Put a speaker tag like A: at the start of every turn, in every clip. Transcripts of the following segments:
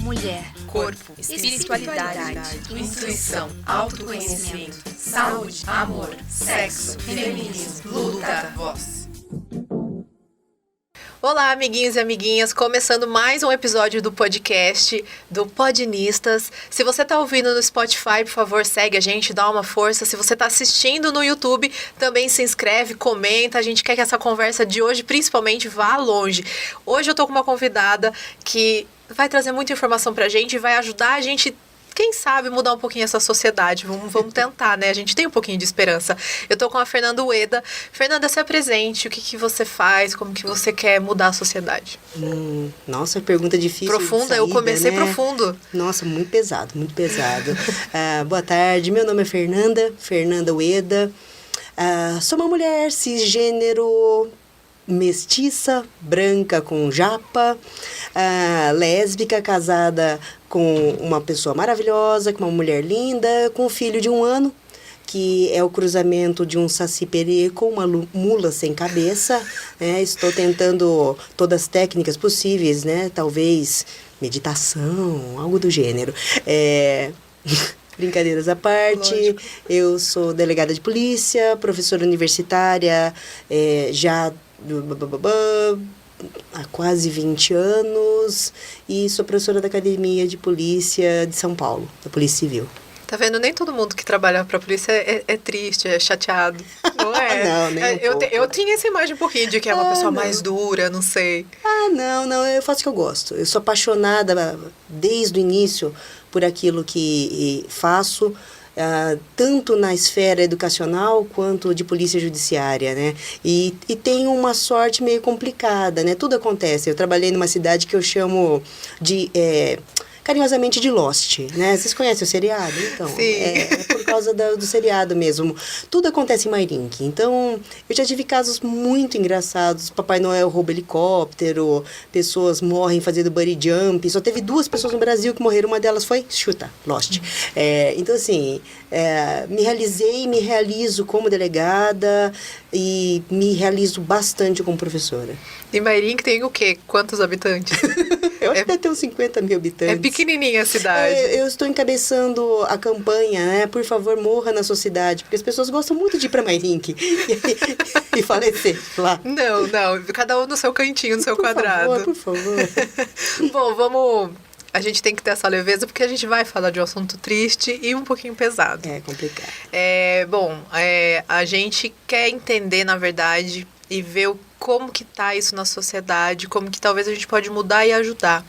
A: mulher, corpo, espiritualidade, intuição, autoconhecimento, saúde, amor, sexo, feminismo, luta, voz.
B: Olá, amiguinhos e amiguinhas, começando mais um episódio do podcast do Podnistas. Se você está ouvindo no Spotify, por favor, segue a gente, dá uma força. Se você está assistindo no YouTube, também se inscreve, comenta. A gente quer que essa conversa de hoje, principalmente, vá longe. Hoje eu tô com uma convidada que vai trazer muita informação pra gente e vai ajudar a gente, quem sabe, mudar um pouquinho essa sociedade. Vamos tentar, né? A gente tem um pouquinho de esperança. Eu tô com a Fernanda Ueda. Fernanda, se apresente. O que você faz? Como que você quer mudar a sociedade?
C: Nossa, pergunta difícil.
B: Profunda, eu comecei profundo.
C: Nossa, muito pesado, muito pesado. Boa tarde, meu nome é Fernanda Ueda. Sou uma mulher cisgênero, mestiça, branca com japa, lésbica, casada com uma pessoa maravilhosa, com uma mulher linda, com um filho de 1 ano, que é o cruzamento de um saci-pererê com uma mula sem cabeça, né? Estou tentando todas as técnicas possíveis, né? Talvez meditação, algo do gênero. Brincadeiras à parte, lógico. Eu sou delegada de polícia, professora universitária, já há quase 20 anos, e sou professora da Academia de Polícia de São Paulo, da Polícia Civil.
B: Tá vendo? Nem todo mundo que trabalha pra polícia é triste, é chateado. Não é?
C: Não, nem
B: eu tinha essa imagem um pouquinho de que é uma pessoa mais dura, não sei.
C: Não, eu faço o que eu gosto. Eu sou apaixonada desde o início por aquilo que faço, tanto na esfera educacional quanto de polícia judiciária, né? E tem uma sorte meio complicada, né? Tudo acontece. Eu trabalhei numa cidade que eu chamo de carinhosamente de Lost, né? Vocês conhecem o seriado? Então,
B: sim.
C: É por causa do seriado mesmo. Tudo acontece em Mairink. Então, eu já tive casos muito engraçados. Papai Noel rouba helicóptero, pessoas morrem fazendo bungee jump. Só teve 2 pessoas no Brasil que morreram. Uma delas foi Lost. Então, assim, me realizo como delegada e me realizo bastante como professora.
B: E Mairink tem o quê? Quantos habitantes?
C: Eu acho que deve ter uns 50 mil habitantes.
B: É pequenininha a cidade.
C: Eu estou encabeçando a campanha, né? Por favor, morra na sua cidade. Porque as pessoas gostam muito de ir para Mairink e falecer lá.
B: Não. Cada um no seu cantinho, no seu quadrado.
C: Por favor.
B: Bom, vamos... A gente tem que ter essa leveza, porque a gente vai falar de um assunto triste e um pouquinho pesado.
C: É complicado.
B: A gente quer entender, na verdade, e ver como que tá isso na sociedade, como que talvez a gente pode mudar e ajudar.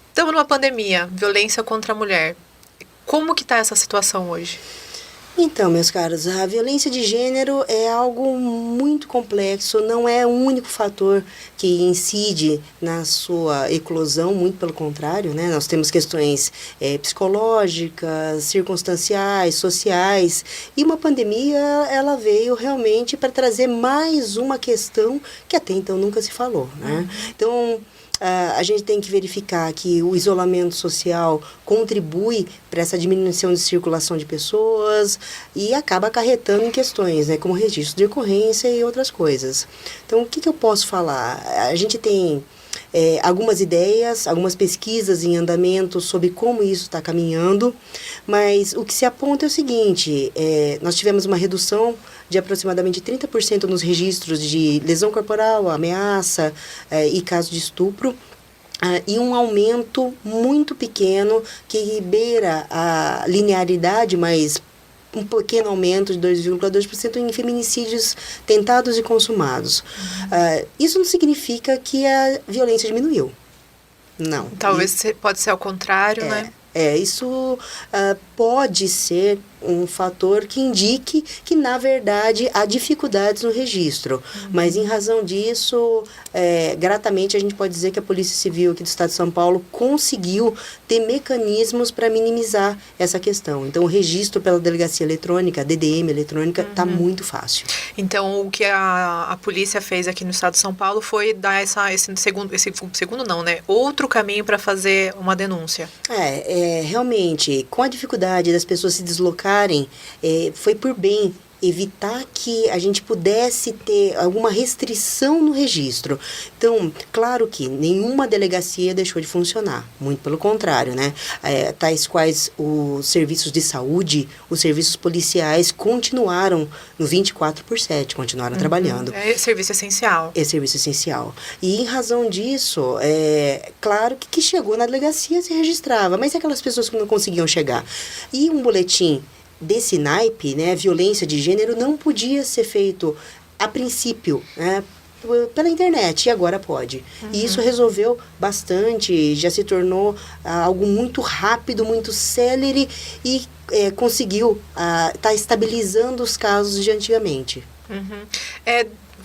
B: Estamos numa pandemia, violência contra a mulher. Como que tá essa situação hoje?
C: Então, meus caros, a violência de gênero é algo muito complexo, não é o único fator que incide na sua eclosão, muito pelo contrário, né? Nós temos questões psicológicas, circunstanciais, sociais, e uma pandemia, ela veio realmente para trazer mais uma questão que até então nunca se falou, né? Então, a gente tem que verificar que o isolamento social contribui para essa diminuição de circulação de pessoas e acaba acarretando em questões, né, como registro de ocorrência e outras coisas. Então, o que eu posso falar? A gente tem algumas ideias, algumas pesquisas em andamento sobre como isso está caminhando, mas o que se aponta é o seguinte: nós tivemos uma redução de aproximadamente 30% nos registros de lesão corporal, ameaça e caso de estupro, e um aumento muito pequeno que beira a linearidade, mas um pequeno aumento de 2,2% em feminicídios tentados e consumados. Isso não significa que a violência diminuiu. Não.
B: Talvez pode ser ao contrário, né?
C: Isso pode ser um fator que indique que, na verdade, há dificuldades no registro. Mas, em razão disso, gratamente, a gente pode dizer que a Polícia Civil aqui do Estado de São Paulo conseguiu ter mecanismos para minimizar essa questão. Então, o registro pela delegacia eletrônica, a DDM eletrônica, está muito fácil.
B: Então, o que a polícia fez aqui no Estado de São Paulo foi dar outro caminho para fazer uma denúncia.
C: Realmente, com a dificuldade das pessoas se deslocarem, foi por bem evitar que a gente pudesse ter alguma restrição no registro. Então, claro que nenhuma delegacia deixou de funcionar, muito pelo contrário, né? Tais quais os serviços de saúde, os serviços policiais continuaram no 24/7, continuaram trabalhando.
B: É serviço essencial.
C: É serviço essencial. E em razão disso, claro que chegou na delegacia se registrava, mas e aquelas pessoas que não conseguiam chegar? E um boletim desse naipe, né, violência de gênero, não podia ser feito a princípio, né, pela internet, e agora pode. E isso resolveu bastante, já se tornou algo muito rápido, muito célere e conseguiu tá estabilizando os casos de antigamente.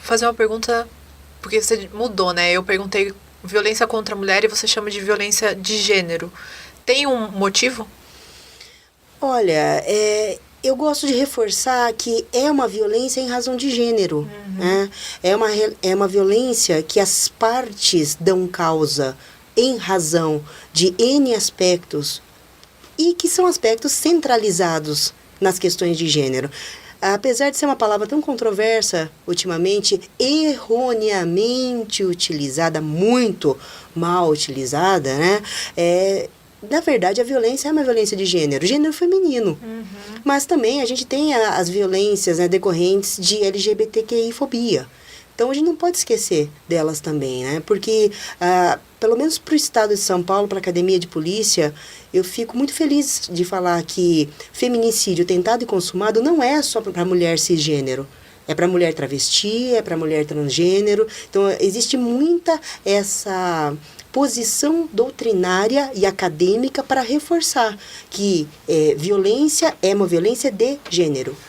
B: Fazer uma pergunta, porque você mudou, né? Eu perguntei violência contra a mulher e você chama de violência de gênero. Tem um motivo?
C: Olha, eu gosto de reforçar que é uma violência em razão de gênero. Né? É uma violência que as partes dão causa em razão de N aspectos e que são aspectos centralizados nas questões de gênero. Apesar de ser uma palavra tão controversa, ultimamente, erroneamente utilizada, muito mal utilizada, né? Na verdade, a violência é uma violência de gênero feminino. Mas também a gente tem as violências, né, decorrentes de LGBTQI-fobia. Então, a gente não pode esquecer delas também, né? Porque, pelo menos para o estado de São Paulo, para a Academia de Polícia, eu fico muito feliz de falar que feminicídio tentado e consumado não é só para mulher cisgênero. É para mulher travesti, é para mulher transgênero. Então, existe muita essa posição doutrinária e acadêmica para reforçar que violência é uma violência de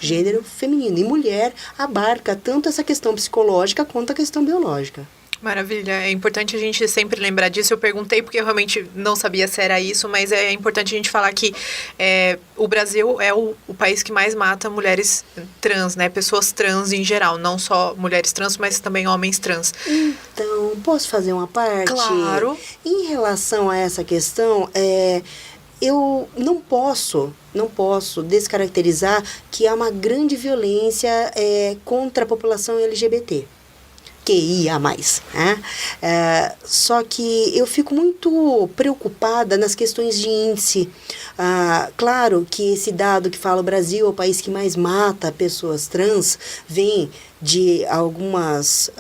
C: gênero feminino. E mulher abarca tanto essa questão psicológica quanto a questão biológica.
B: Maravilha, é importante a gente sempre lembrar disso. Eu perguntei porque eu realmente não sabia se era isso, mas é importante a gente falar que o Brasil é o país que mais mata mulheres trans, né? Pessoas trans em geral, não só mulheres trans, mas também homens trans.
C: Então, posso fazer uma parte?
B: Claro.
C: Em relação a essa questão, eu não posso descaracterizar que há uma grande violência contra a população LGBT. QIA+, né? Só que eu fico muito preocupada nas questões de índice. Claro que esse dado que fala o Brasil é o país que mais mata pessoas trans vem de algumas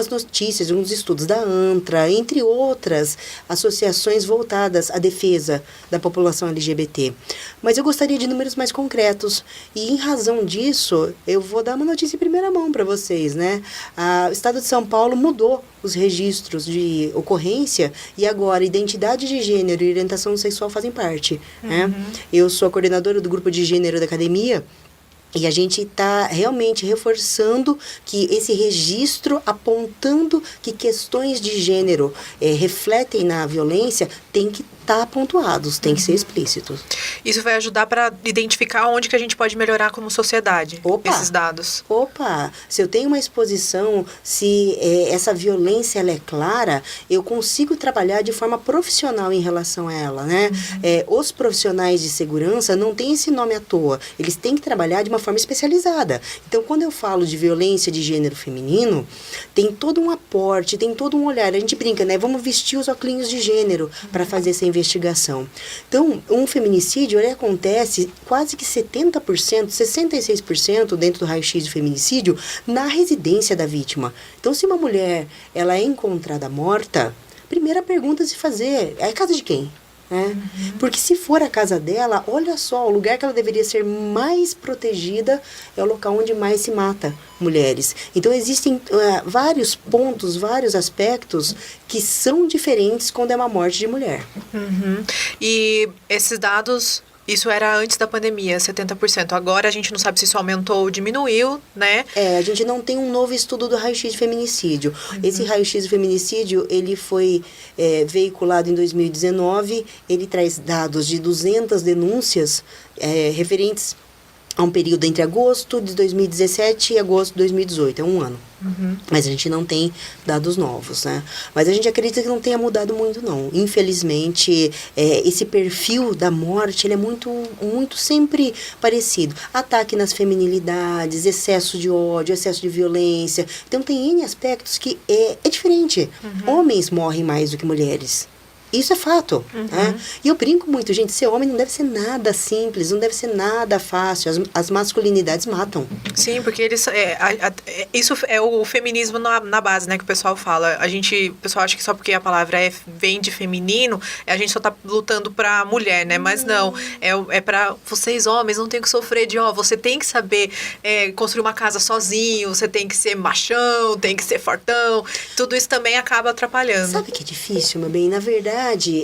C: notícias, alguns estudos da ANTRA, entre outras associações voltadas à defesa da população LGBT. Mas eu gostaria de números mais concretos. E, em razão disso, eu vou dar uma notícia em primeira mão para vocês, né? O Estado de São Paulo mudou os registros de ocorrência e agora identidade de gênero e orientação sexual fazem parte. Né? Eu sou a coordenadora do grupo de gênero da academia. E a gente está realmente reforçando que esse registro, apontando que questões de gênero refletem na violência, tem que estar pontuados, tem que ser explícitos.
B: Isso vai ajudar para identificar onde que a gente pode melhorar como sociedade, esses dados.
C: Se eu tenho uma exposição, se essa violência ela é clara, eu consigo trabalhar de forma profissional em relação a ela, né? Os profissionais de segurança não têm esse nome à toa, eles têm que trabalhar de uma forma especializada. Então, quando eu falo de violência de gênero feminino, tem todo um aporte, tem todo um olhar. A gente brinca, né? Vamos vestir os óculos de gênero para fazer essa investigação. Então, um feminicídio, ele acontece quase que 70%, 66% dentro do raio-x de feminicídio na residência da vítima. Então, se uma mulher ela é encontrada morta, primeira pergunta a se fazer, é a casa de quem? Porque se for a casa dela, olha só, o lugar que ela deveria ser mais protegida é o local onde mais se mata mulheres. Então, existem vários pontos, vários aspectos que são diferentes quando é uma morte de mulher.
B: E esses dados... Isso era antes da pandemia, 70%. Agora a gente não sabe se isso aumentou ou diminuiu, né?
C: A gente não tem um novo estudo do raio-x de feminicídio. Esse raio-x de feminicídio, ele foi veiculado em 2019. Ele traz dados de 200 denúncias referentes Há um período entre agosto de 2017 e agosto de 2018, é um ano. Mas a gente não tem dados novos, né? Mas a gente acredita que não tenha mudado muito, não. Infelizmente, esse perfil da morte, ele é muito sempre parecido. Ataque nas feminilidades, excesso de ódio, excesso de violência. Então, tem N aspectos que é diferente. Homens morrem mais do que mulheres. Isso é fato. Né? E eu brinco muito, gente, ser homem não deve ser nada simples, não deve ser nada fácil. As masculinidades matam.
B: Sim, porque eles isso é o feminismo na base, né, que o pessoal fala. O pessoal acha que só porque a palavra vem de feminino, a gente só tá lutando pra mulher, né? Mas não, é pra vocês homens, não tem que sofrer de, você tem que saber construir uma casa sozinho, você tem que ser machão, tem que ser fortão. Tudo isso também acaba atrapalhando.
C: Sabe que é difícil, meu bem? Na verdade,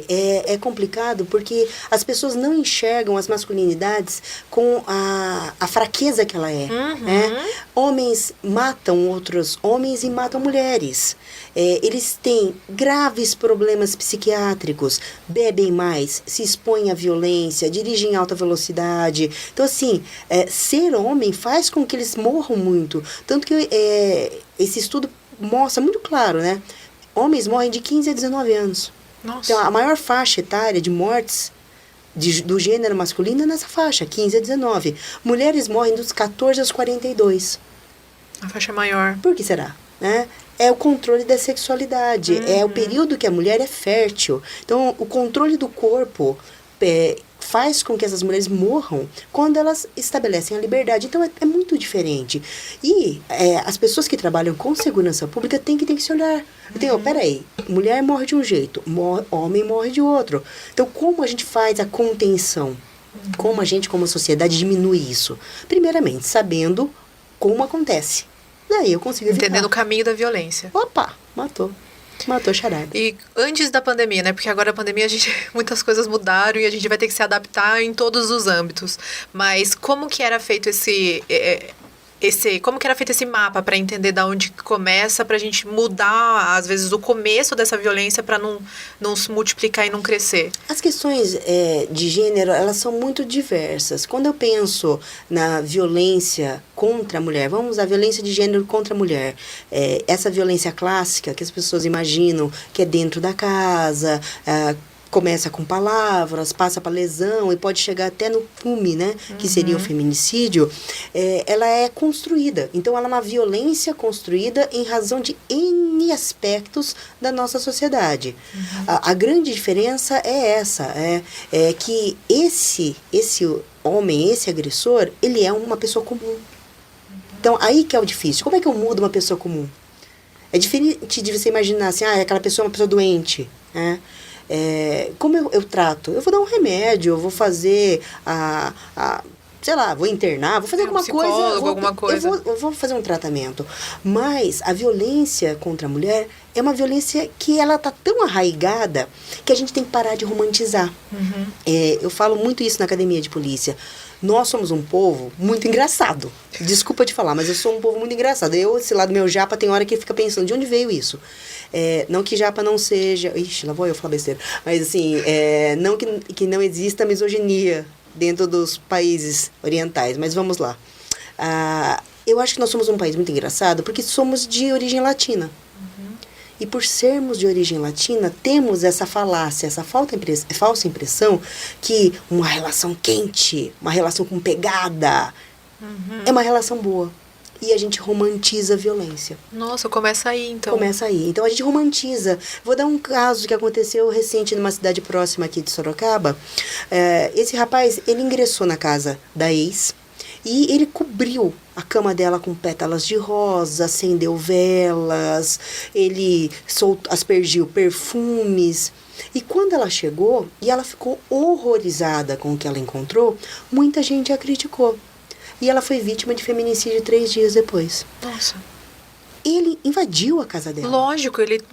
C: é complicado porque as pessoas não enxergam as masculinidades com a fraqueza que ela é. Né? Homens matam outros homens e matam mulheres. Eles têm graves problemas psiquiátricos, bebem mais, se expõem à violência, dirigem em alta velocidade. Então, assim, ser homem faz com que eles morram muito. Tanto que esse estudo mostra muito claro, né? Homens morrem de 15 a 19 anos.
B: Nossa.
C: Então, a maior faixa etária de mortes do gênero masculino é nessa faixa, 15 a 19. Mulheres morrem dos 14 aos 42.
B: A faixa maior.
C: Por que será? Né? É o controle da sexualidade. É o período que a mulher é fértil. Então, o controle do corpo faz com que essas mulheres morram quando elas estabelecem a liberdade. Então, é muito diferente. E as pessoas que trabalham com segurança pública têm que se olhar. Então, peraí, mulher morre de um jeito, homem morre de outro. Então, como a gente faz a contenção? Como a gente, como sociedade, diminui isso? Primeiramente, sabendo como acontece. Daí eu consigo evitar.
B: Entendendo o caminho da violência.
C: Opa, matou charada.
B: E antes da pandemia, né? Porque agora a pandemia, muitas coisas mudaram e a gente vai ter que se adaptar em todos os âmbitos. Mas como que era feito como que era feito esse mapa para entender da onde começa, pra gente mudar, às vezes, o começo dessa violência para não se multiplicar e não crescer?
C: As questões de gênero, elas são muito diversas. Quando eu penso na violência contra a mulher, vamos usar violência de gênero contra a mulher, essa violência clássica que as pessoas imaginam que é dentro da casa, começa com palavras, passa para lesão e pode chegar até no fume, né? Que seria o feminicídio. Ela é construída. Então, ela é uma violência construída em razão de N aspectos da nossa sociedade. A grande diferença é essa, que esse homem, esse agressor, ele é uma pessoa comum. Então, aí que é o difícil. Como é que eu mudo uma pessoa comum? É diferente de você imaginar assim, aquela pessoa é uma pessoa doente, né? Como eu trato? Eu vou dar um remédio, eu vou fazer sei lá, vou internar, vou fazer alguma coisa. Eu vou fazer um tratamento. Mas a violência contra a mulher é uma violência que ela tá tão arraigada que a gente tem que parar de romantizar. Eu falo muito isso na academia de polícia. Nós somos um povo muito engraçado. Desculpa te falar, mas eu sou um povo muito engraçado. Esse lado meu japa, tem hora que fica pensando, de onde veio isso? Não que japa não seja... Ixi, lá vou eu falar besteira. Mas assim, não que não exista misoginia dentro dos países orientais. Mas vamos lá. Eu acho que nós somos um país muito engraçado porque somos de origem latina. E por sermos de origem latina, temos essa falácia, essa falsa impressão que uma relação quente, uma relação com pegada, é uma relação boa. E a gente romantiza a violência.
B: Nossa, começa aí, então.
C: Começa aí. Então, a gente romantiza. Vou dar um caso que aconteceu recente numa cidade próxima aqui de Sorocaba. Esse rapaz, ele ingressou na casa da ex e ele cobriu a cama dela com pétalas de rosa, acendeu velas, ele aspergiu perfumes. E quando ela chegou, e ela ficou horrorizada com o que ela encontrou, muita gente a criticou. E ela foi vítima de feminicídio 3 dias depois.
B: Nossa.
C: Ele invadiu a casa dela.
B: Lógico, ele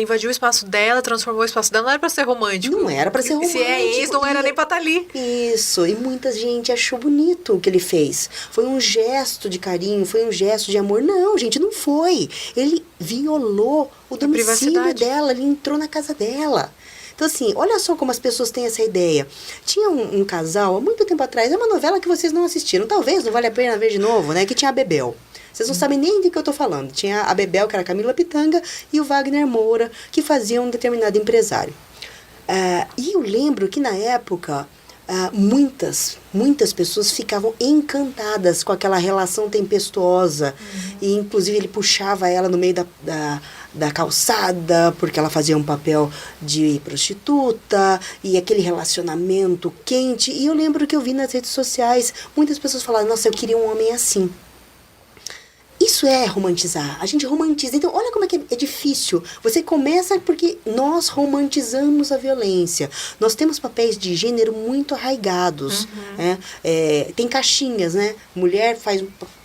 B: invadiu o espaço dela, transformou o espaço dela. Não era pra ser romântico.
C: Não era pra ser romântico.
B: Se é ex, não era nem pra estar ali.
C: Isso. E muita gente achou bonito o que ele fez. Foi um gesto de carinho, foi um gesto de amor. Não, gente, não foi. Ele violou o domicílio dela. Ele entrou na casa dela. Então, assim, olha só como as pessoas têm essa ideia. Tinha um casal, há muito tempo atrás, é uma novela que vocês não assistiram, talvez não vale a pena ver de novo, né? Que tinha a Bebel. Vocês não sabem nem de que eu tô falando. Tinha a Bebel, que era a Camila Pitanga, e o Wagner Moura, que faziam um determinado empresário. E eu lembro que, na época, muitas pessoas ficavam encantadas com aquela relação tempestuosa. E, inclusive, ele puxava ela no meio da calçada, porque ela fazia um papel de prostituta, e aquele relacionamento quente. E eu lembro que eu vi nas redes sociais, muitas pessoas falaram, nossa, eu queria um homem assim. Isso é romantizar. A gente romantiza. Então, olha como é que é difícil. Você começa porque nós romantizamos a violência. Nós temos papéis de gênero muito arraigados. Né? Tem caixinhas, né? Mulher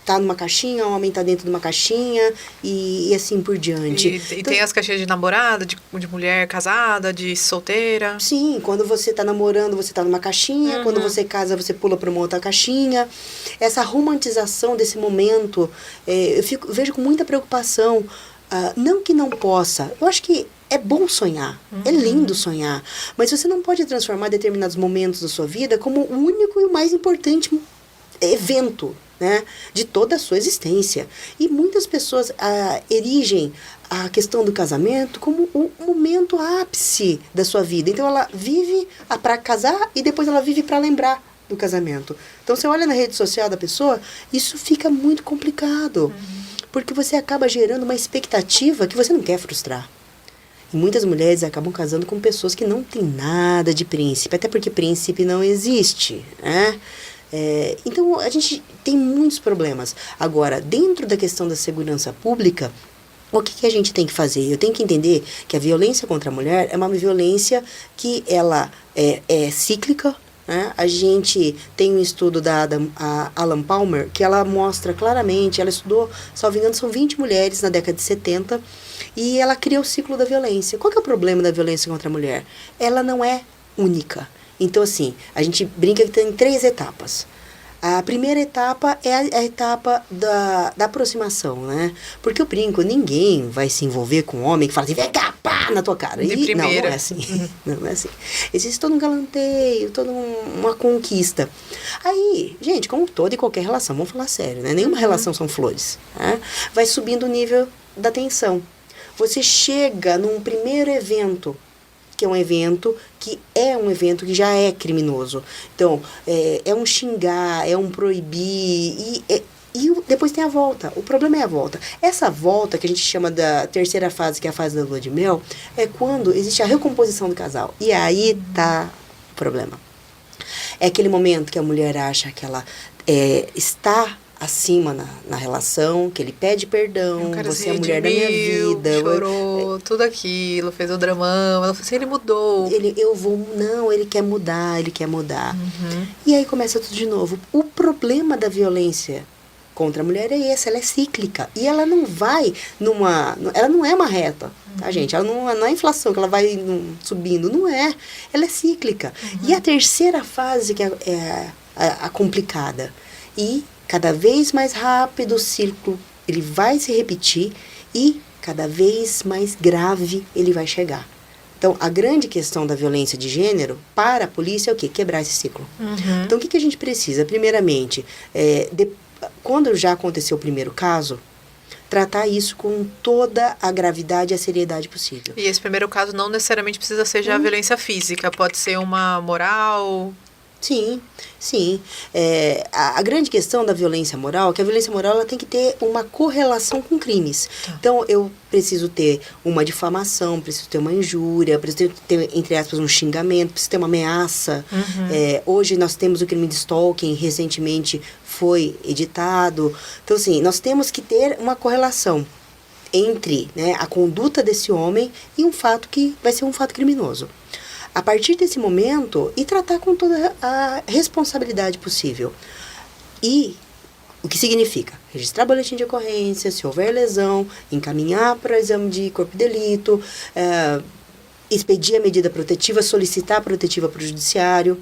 C: tá numa caixinha, o homem tá dentro de uma caixinha e assim por diante.
B: E tem as caixinhas de namorada, de mulher casada, de solteira.
C: Sim, quando você tá namorando, você tá numa caixinha. Quando você casa, você pula para uma outra caixinha. Essa romantização desse momento, eu vejo com muita preocupação. Não que não possa. Eu acho que é bom sonhar. É lindo sonhar. Mas você não pode transformar determinados momentos da sua vida como o único e o mais importante evento, né, de toda a sua existência. E muitas pessoas erigem a questão do casamento como o momento ápice da sua vida. Então ela vive para casar e depois ela vive para lembrar do casamento. Então você olha na rede social da pessoa, isso fica muito complicado. Porque você acaba gerando uma expectativa que você não quer frustrar. E muitas mulheres acabam casando com pessoas que não têm nada de príncipe, até porque príncipe não existe, né? Então, a gente tem muitos problemas. Agora, dentro da questão da segurança pública, o que a gente tem que fazer? Eu tenho que entender que a violência contra a mulher é uma violência que ela é cíclica, né? A gente tem um estudo da Alan Palmer, que ela mostra claramente, ela estudou, salvo engano, são 20 mulheres na década de 70, e ela cria o ciclo da violência. Qual que é o problema da violência contra a mulher? Ela não é única. Então, assim, a gente brinca que tem 3 etapas. A primeira etapa é a etapa da aproximação, né? Porque eu brinco, ninguém vai se envolver com um homem que fala assim, vem cá, pá, na tua cara. Não é assim. Não é assim. Existe todo um galanteio, toda uma conquista. Aí, gente, como toda e qualquer relação, vamos falar sério, né? Nenhuma relação são flores. Né? Vai subindo o nível da tensão. Você chega num primeiro evento, que é um evento que já é criminoso. Então, é um xingar, é um proibir, e depois tem a volta. O problema é a volta. Essa volta, que a gente chama da terceira fase, que é a fase da lua de mel, é quando existe a recomposição do casal. E aí tá o problema. É aquele momento que a mulher acha que ela está acima na relação, que ele pede perdão, você é a mulher da minha vida.
B: Chorou, tudo aquilo, fez o dramão, ela falou assim, ele mudou.
C: Ele quer mudar. E aí começa tudo de novo. O problema da violência contra a mulher é esse, ela é cíclica. E ela não vai ela não é uma reta, tá, gente? Ela não é inflação, que ela vai subindo, não é. Ela é cíclica. E a terceira fase, que é a complicada. E cada vez mais rápido o círculo, ele vai se repetir e cada vez mais grave ele vai chegar. Então, a grande questão da violência de gênero para a polícia é o quê? Quebrar esse ciclo. Então, o que a gente precisa? Primeiramente, quando já aconteceu o primeiro caso, tratar isso com toda a gravidade e a seriedade possível.
B: E esse primeiro caso não necessariamente precisa ser já violência física, pode ser uma moral...
C: Sim. A grande questão da violência moral é que a violência moral ela tem que ter uma correlação com crimes. Então, eu preciso ter uma difamação, preciso ter uma injúria, preciso ter, entre aspas, um xingamento, preciso ter uma ameaça. Hoje nós temos o crime de stalking, recentemente foi editado. Então, assim, nós temos que ter uma correlação entre, né, a conduta desse homem e um fato que vai ser um fato criminoso. A partir desse momento, e tratar com toda a responsabilidade possível. E o que significa? Registrar boletim de ocorrência, se houver lesão, encaminhar para exame de corpo de delito, expedir a medida protetiva, solicitar a protetiva para o judiciário.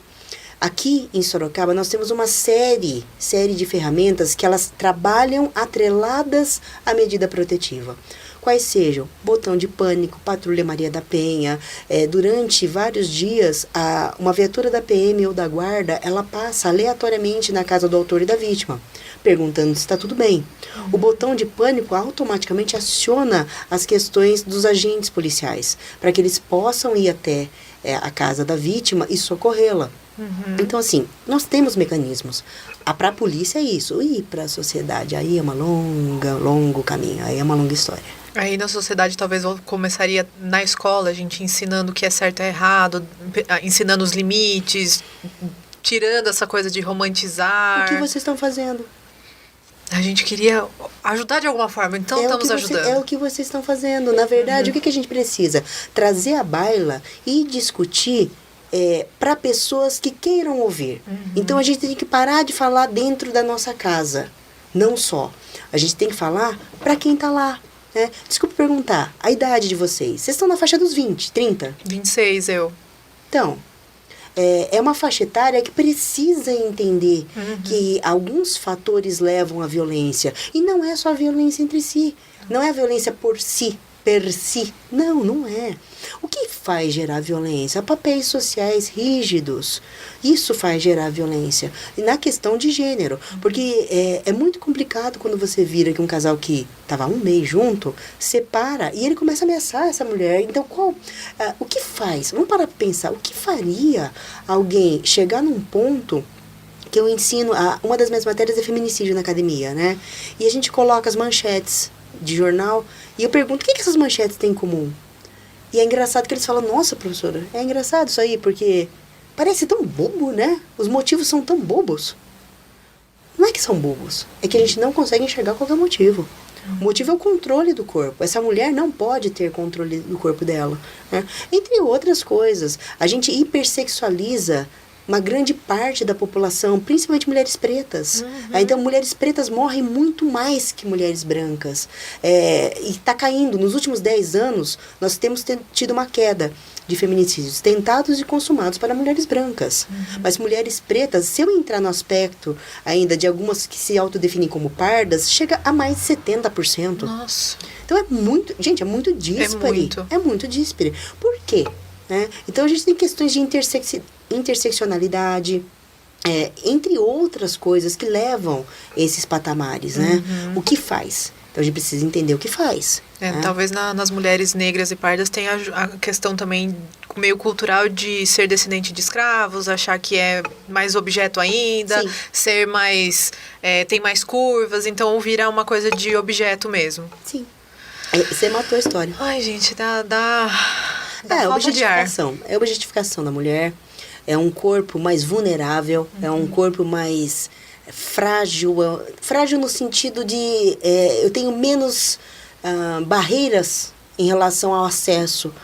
C: Aqui em Sorocaba nós temos uma série de ferramentas que elas trabalham atreladas à medida protetiva. quais sejam botão de pânico, patrulha Maria da Penha. Durante vários dias, uma viatura da PM ou da guarda, ela passa aleatoriamente na casa do autor e da vítima, perguntando se está tudo bem. O botão de pânico automaticamente aciona as questões dos agentes policiais, para que eles possam ir até a casa da vítima e socorrê-la. Então, assim, nós temos mecanismos. Para a polícia é isso. E para a sociedade, aí é longo caminho, aí é uma longa história.
B: Aí na sociedade talvez começaria na escola, a gente ensinando o que é certo e errado, ensinando os limites, tirando essa coisa de romantizar.
C: O que vocês estão fazendo?
B: A gente queria ajudar de alguma forma, então estamos ajudando.
C: É o que vocês estão fazendo. Na verdade, o que a gente precisa? Trazer à baila e discutir para pessoas que queiram ouvir. Então, a gente tem que parar de falar dentro da nossa casa. Não só. A gente tem que falar para quem está lá. Né? Desculpa perguntar, a idade de vocês. Vocês estão na faixa dos 20, 30?
B: 26, eu.
C: Então, é uma faixa etária que precisa entender que alguns fatores levam à violência. E não é só a violência entre si. Não é a violência por si, per si. Não, não é. O que faz gerar violência? Papéis sociais rígidos. Isso faz gerar violência. E na questão de gênero. Porque é muito complicado quando você vira que um casal que estava um mês junto, separa e ele começa a ameaçar essa mulher. Então, o que faz? Vamos parar para pensar. O que faria alguém chegar num ponto que eu ensino... Uma das minhas matérias é feminicídio na academia, né? E a gente coloca as manchetes de jornal e eu pergunto, o que essas manchetes têm em comum? E é engraçado que eles falam, nossa, professora, é engraçado isso aí, porque parece tão bobo, né? Os motivos são tão bobos. Não é que são bobos, é que a gente não consegue enxergar qual é o motivo. O motivo é o controle do corpo. Essa mulher não pode ter controle do corpo dela, né? Entre outras coisas, a gente hipersexualiza uma grande parte da população, principalmente mulheres pretas. Então, mulheres pretas morrem muito mais que mulheres brancas. E está caindo. Nos últimos 10 anos, nós temos tido uma queda de feminicídios tentados e consumados para mulheres brancas. Mas mulheres pretas, se eu entrar no aspecto ainda de algumas que se autodefinem como pardas, chega a mais de 70%.
B: Nossa.
C: Então, é muito díspare. É muito díspare. Por quê? Né? Então, a gente tem questões de interseccionalidade, entre outras coisas que levam esses patamares, né? O que faz? Então, a gente precisa entender o que faz. Né?
B: Talvez nas mulheres negras e pardas tenha a questão também meio cultural de ser descendente de escravos, achar que é mais objeto ainda,
C: Sim.
B: ser mais... tem mais curvas, então virar uma coisa de objeto mesmo.
C: Sim. Você matou a história.
B: Ai, gente, dá falta de ar.
C: É a objetificação da mulher. É um corpo mais vulnerável, é um corpo mais frágil. Frágil no sentido de eu tenho menos barreiras em relação ao acesso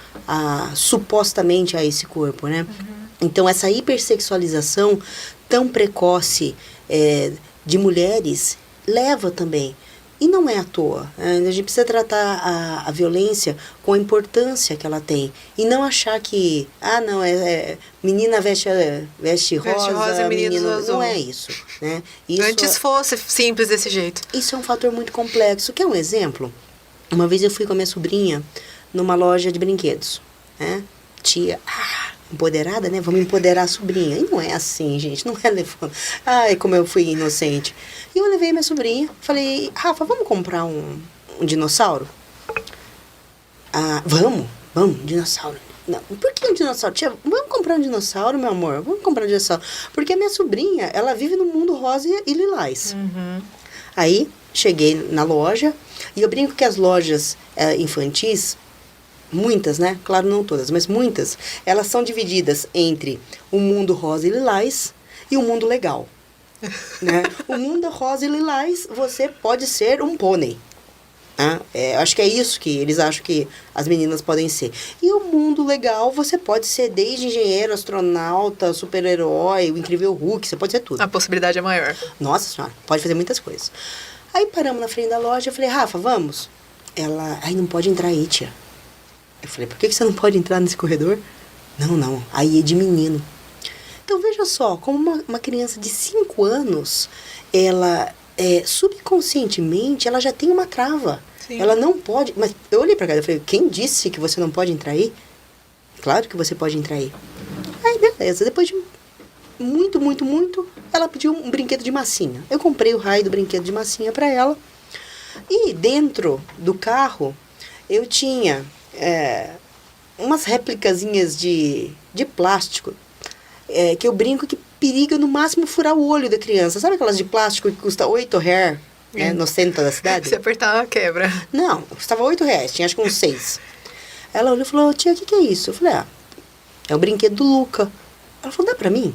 C: supostamente a esse corpo, né? Então, essa hipersexualização tão precoce de mulheres leva também. E não é à toa. A gente precisa tratar a violência com a importância que ela tem. E não achar que, menina veste rosa, menino azul. Não é isso. Né?
B: Antes fosse simples desse jeito.
C: Isso é um fator muito complexo. Quer um exemplo? Uma vez eu fui com a minha sobrinha numa loja de brinquedos. Né? Tia... empoderada, né? Vamos empoderar a sobrinha. E não é assim, gente. Não é levando... Ai, como eu fui inocente. E eu levei minha sobrinha. Falei, Rafa, vamos comprar um dinossauro? Vamos, dinossauro. Não, por que um dinossauro? Tia, vamos comprar um dinossauro, meu amor. Vamos comprar um dinossauro. Porque a minha sobrinha, ela vive no mundo rosa e lilás. Aí, cheguei na loja. E eu brinco que as lojas infantis... Muitas, né? Claro, não todas, mas muitas. Elas são divididas entre o mundo rosa e lilás e o mundo legal. Né? O mundo rosa e lilás, você pode ser um pônei. Né? Acho que é isso que eles acham que as meninas podem ser. E o mundo legal, você pode ser desde engenheiro, astronauta, super-herói, o incrível Hulk, você pode ser tudo.
B: A possibilidade é maior.
C: Nossa senhora, pode fazer muitas coisas. Aí paramos na frente da loja, eu falei, Rafa, vamos? Ela, não pode entrar aí, tia. Eu falei, por que você não pode entrar nesse corredor? Não, aí é de menino. Então, veja só, como uma criança de 5 anos, ela, subconscientemente, ela já tem uma trava.
B: Sim.
C: Ela não pode... Mas eu olhei pra cá e falei, quem disse que você não pode entrar aí? Claro que você pode entrar aí. Aí, beleza. Depois de muito, ela pediu um brinquedo de massinha. Eu comprei o raio do brinquedo de massinha pra ela. E dentro do carro, eu tinha umas réplicazinhas de plástico, que eu brinco que periga no máximo furar o olho da criança. Sabe aquelas de plástico que custa R$8, né, no centro da cidade?
B: Se apertar, quebra.
C: Não, custava R$8, tinha acho que uns 6. Ela olhou e falou, tia, o que é isso? Eu falei, é o brinquedo do Luca. Ela falou, dá pra mim?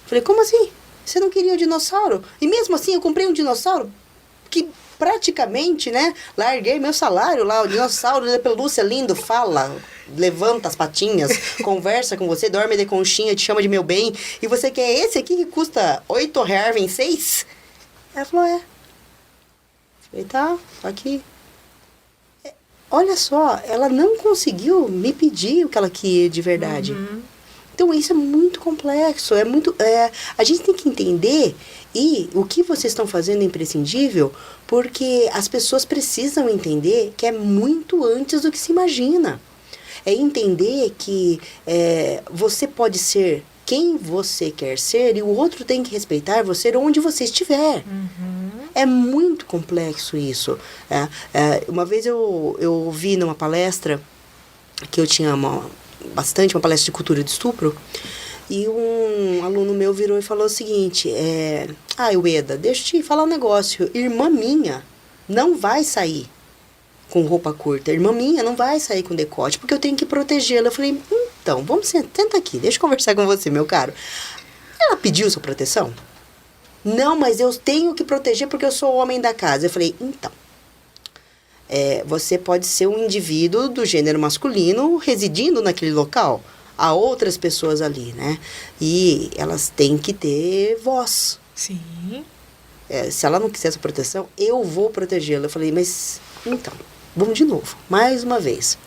C: Eu falei, como assim? Você não queria o dinossauro? E mesmo assim eu comprei um dinossauro que praticamente, né, larguei meu salário lá, o dinossauro da pelúcia lindo, fala, levanta as patinhas, conversa com você, dorme de conchinha, te chama de meu bem, e você quer esse aqui que custa R$8, vem 6? Ela falou, Falei, tá aqui. Olha só, ela não conseguiu me pedir o que ela queria de verdade.
B: Uhum.
C: Então, isso é muito complexo, a gente tem que entender e o que vocês estão fazendo é imprescindível, porque as pessoas precisam entender que é muito antes do que se imagina. É entender que você pode ser quem você quer ser e o outro tem que respeitar você onde você estiver.
B: Uhum.
C: É muito complexo isso. Uma vez eu vi numa palestra que eu tinha uma palestra de cultura de estupro, e um aluno meu virou e falou o seguinte, Ueda, deixa eu te falar um negócio, irmã minha não vai sair com roupa curta, irmã minha não vai sair com decote, porque eu tenho que protegê-la. Eu falei, então, vamos senta aqui, deixa eu conversar com você, meu caro. Ela pediu sua proteção? Não, mas eu tenho que proteger porque eu sou o homem da casa. Eu falei, então, você pode ser um indivíduo do gênero masculino residindo naquele local. Há outras pessoas ali, né? E elas têm que ter voz.
B: Sim.
C: Se ela não quiser essa proteção, eu vou protegê-la. Eu falei, mas, então, vamos de novo, mais uma vez.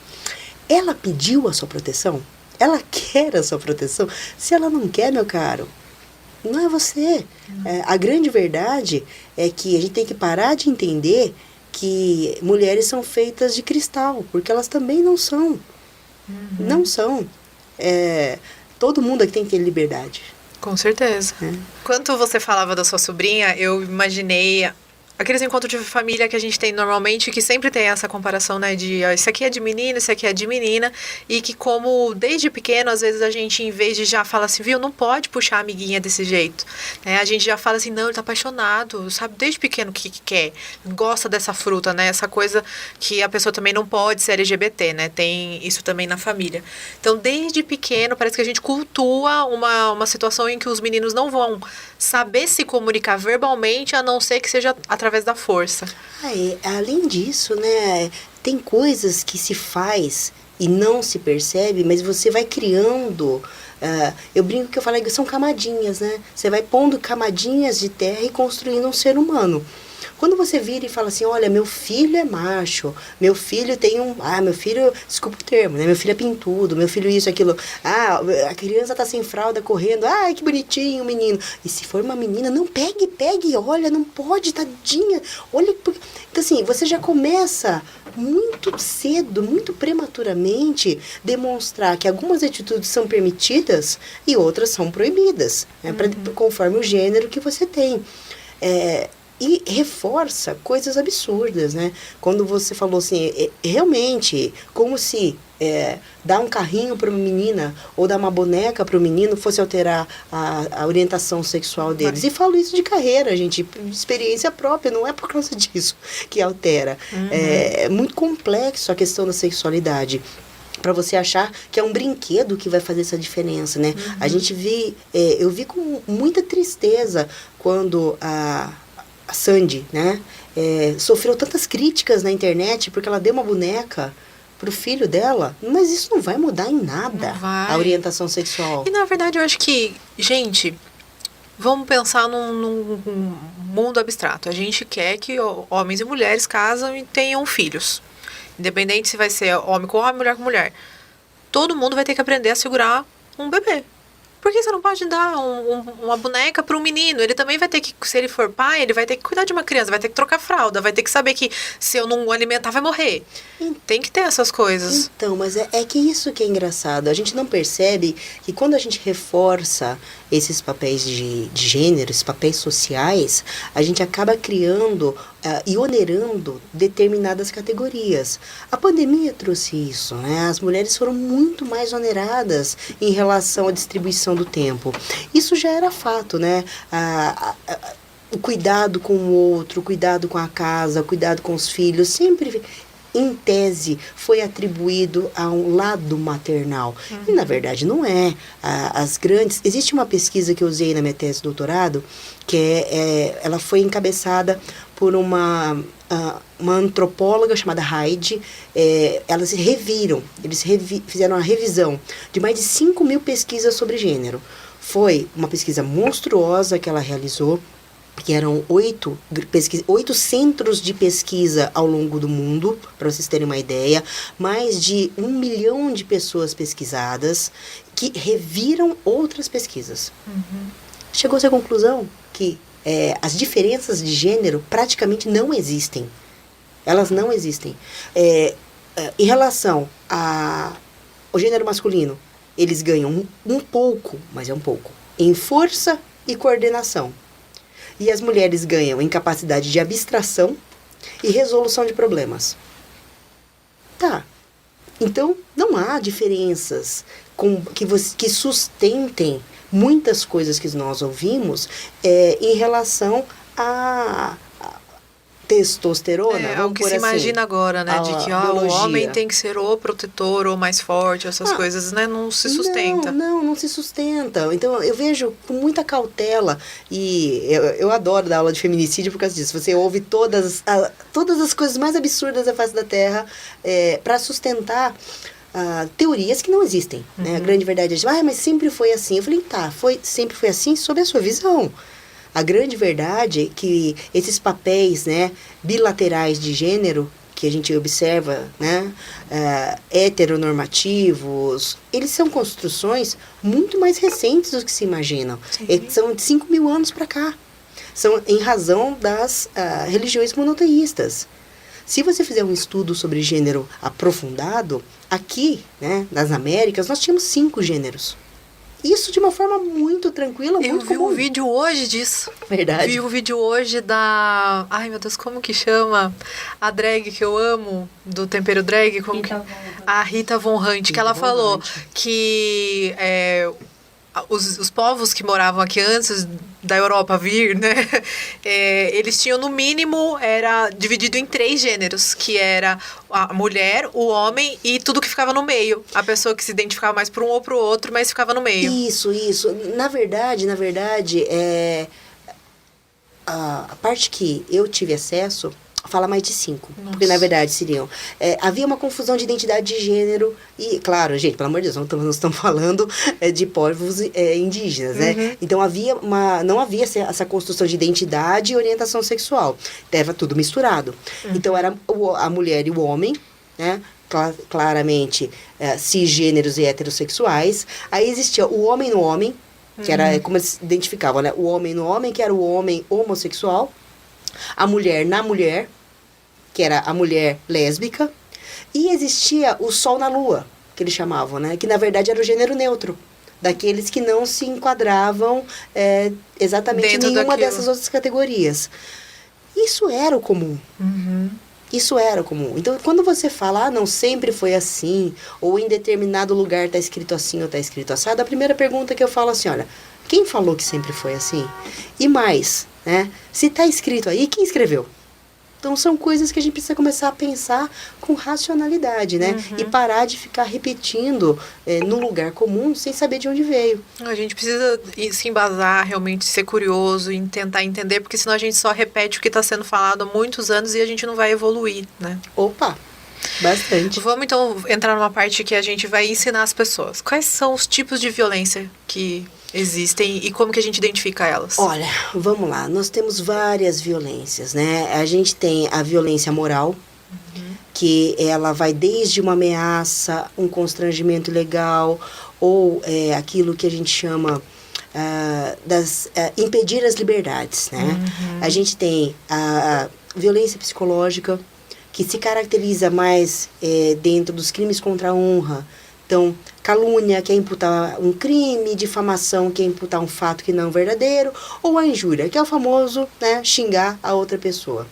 C: Ela pediu a sua proteção? Ela quer a sua proteção? Se ela não quer, meu caro, não é você. A grande verdade é que a gente tem que parar de entender que mulheres são feitas de cristal, porque elas também não são.
B: Uhum.
C: Não são. Todo mundo aqui tem que ter liberdade.
B: Com certeza. Enquanto você falava da sua sobrinha, eu imaginei aqueles encontros de família que a gente tem normalmente, que sempre tem essa comparação, né, de esse aqui é de menino, esse aqui é de menina, e que como desde pequeno, às vezes a gente, em vez de já falar assim, viu, não pode puxar a amiguinha desse jeito, né, a gente já fala assim, não, ele tá apaixonado, sabe, desde pequeno o que quer, gosta dessa fruta, né, essa coisa que a pessoa também não pode ser LGBT, né, tem isso também na família. Então, desde pequeno, parece que a gente cultua uma situação em que os meninos não vão saber se comunicar verbalmente, a não ser que seja através da força.
C: Além disso, né, tem coisas que se faz e não se percebe, mas você vai criando. Eu brinco que eu falo que são camadinhas, né? Você vai pondo camadinhas de terra e construindo um ser humano. Quando você vira e fala assim, olha, meu filho é macho, meu filho tem meu filho, desculpa o termo, né? Meu filho é pintudo, meu filho isso, aquilo. A criança tá sem fralda correndo, que bonitinho o menino. E se for uma menina, não, pegue, olha, não pode, tadinha. Olha, então assim, você já começa muito cedo, muito prematuramente, demonstrar que algumas atitudes são permitidas e outras são proibidas, né? Conforme o gênero que você tem. E reforça coisas absurdas, né? Quando você falou assim, realmente, como se dar um carrinho para uma menina ou dar uma boneca para o menino fosse alterar a orientação sexual deles. E falo isso de carreira, gente, experiência própria, não é por causa disso que altera. É muito complexo a questão da sexualidade, para você achar que é um brinquedo que vai fazer essa diferença, né? A gente eu vi com muita tristeza quando a Sandy, né, sofreu tantas críticas na internet porque ela deu uma boneca pro filho dela, mas isso não vai mudar em nada a orientação sexual.
B: E na verdade eu acho que, gente, vamos pensar num mundo abstrato. A gente quer que homens e mulheres casam e tenham filhos. Independente se vai ser homem com homem, mulher com mulher. Todo mundo vai ter que aprender a segurar um bebê. Por que você não pode dar uma boneca para um menino? Ele também vai ter que, se ele for pai, ele vai ter que cuidar de uma criança, vai ter que trocar fralda, vai ter que saber que se eu não alimentar, vai morrer. Tem que ter essas coisas.
C: Então, mas é que isso que é engraçado. A gente não percebe que quando a gente reforça esses papéis de gênero, esses papéis sociais, a gente acaba criando e onerando determinadas categorias. A pandemia trouxe isso, né? As mulheres foram muito mais oneradas em relação à distribuição do tempo. Isso já era fato, né? O cuidado com o outro, o cuidado com a casa, o cuidado com os filhos, sempre, em tese, foi atribuído a um lado maternal. E, na verdade, não é. Existe uma pesquisa que eu usei na minha tese de doutorado, que ela foi encabeçada por uma antropóloga chamada Heidi. Elas fizeram uma revisão de mais de 5.000 pesquisas sobre gênero. Foi uma pesquisa monstruosa que ela realizou, que eram 8 centros de pesquisa ao longo do mundo, para vocês terem uma ideia, mais de 1 milhão de pessoas pesquisadas que reviram outras pesquisas. Chegou-se à conclusão que as diferenças de gênero praticamente não existem. Elas não existem. Em relação ao gênero masculino, eles ganham um pouco, mas é um pouco, em força e coordenação. E as mulheres ganham em capacidade de abstração e resolução de problemas. Tá. Então, não há diferenças que sustentem muitas coisas que nós ouvimos em relação a testosterona.
B: É o que se imagina agora, né? De que o homem tem que ser ou protetor ou mais forte, essas coisas, né? Não se sustenta.
C: Não se sustenta. Então, eu vejo com muita cautela, e eu adoro dar aula de feminicídio por causa disso. Você ouve todas as coisas mais absurdas da face da Terra para sustentar teorias que não existem. Né? A grande verdade é, mas sempre foi assim. Eu falei, sempre foi assim sob a sua visão. A grande verdade é que esses papéis, né, bilaterais de gênero que a gente observa, né, heteronormativos, eles são construções muito mais recentes do que se imaginam. São de 5.000 anos para cá. São em razão das religiões monoteístas. Se você fizer um estudo sobre gênero aprofundado, aqui, né, nas Américas, nós tínhamos 5 gêneros. Isso de uma forma muito tranquila, muito comum.
B: Eu vi um vídeo hoje disso.
C: Verdade.
B: Vi um vídeo hoje da... Ai, meu Deus, como que chama? A drag que eu amo, do Tempero Drag. A Rita Von Hunt, que ela falou que os povos que moravam aqui antes da Europa vir, né? Eles tinham, no mínimo, era dividido em 3 gêneros, que era a mulher, o homem e tudo que ficava no meio. A pessoa que se identificava mais para um ou para o outro, mas ficava no meio.
C: Isso. Na verdade, a parte que eu tive acesso fala mais de 5. Nossa. Porque, na verdade, seriam... havia uma confusão de identidade de gênero e, claro, gente, pelo amor de Deus, nós estamos falando de povos indígenas, né? Então, não havia essa construção de identidade e orientação sexual. Estava tudo misturado. Então, era a mulher e o homem, né? Claramente, cisgêneros e heterossexuais. Aí existia o homem no homem, que era como eles identificavam, né? O homem no homem, que era o homem homossexual. A mulher na mulher, que era a mulher lésbica, e existia o sol na lua, que eles chamavam, né? Que na verdade era o gênero neutro, daqueles que não se enquadravam exatamente em nenhuma dessas outras categorias. Isso era o comum. Isso era comum. Então, quando você fala, não sempre foi assim, ou em determinado lugar está escrito assim ou está escrito assado, a primeira pergunta que eu falo assim, olha, quem falou que sempre foi assim? E mais, né? Se está escrito aí, quem escreveu? Então, são coisas que a gente precisa começar a pensar com racionalidade, né? E parar de ficar repetindo no lugar comum sem saber de onde veio.
B: A gente precisa se embasar, realmente ser curioso e tentar entender, porque senão a gente só repete o que está sendo falado há muitos anos e a gente não vai evoluir, né?
C: Opa! Bastante.
B: Vamos, então, entrar numa parte que a gente vai ensinar as pessoas. Quais são os tipos de violência que existem e como que a gente identifica elas?
C: Olha, vamos lá. Nós temos várias violências, né? A gente tem a violência moral, que ela vai desde uma ameaça, um constrangimento ilegal, ou aquilo que a gente chama impedir as liberdades, né? A gente tem a violência psicológica, que se caracteriza mais dentro dos crimes contra a honra. Então, calúnia, que é imputar um crime, difamação, que é imputar um fato que não é verdadeiro, ou a injúria, que é o famoso, né, xingar a outra pessoa.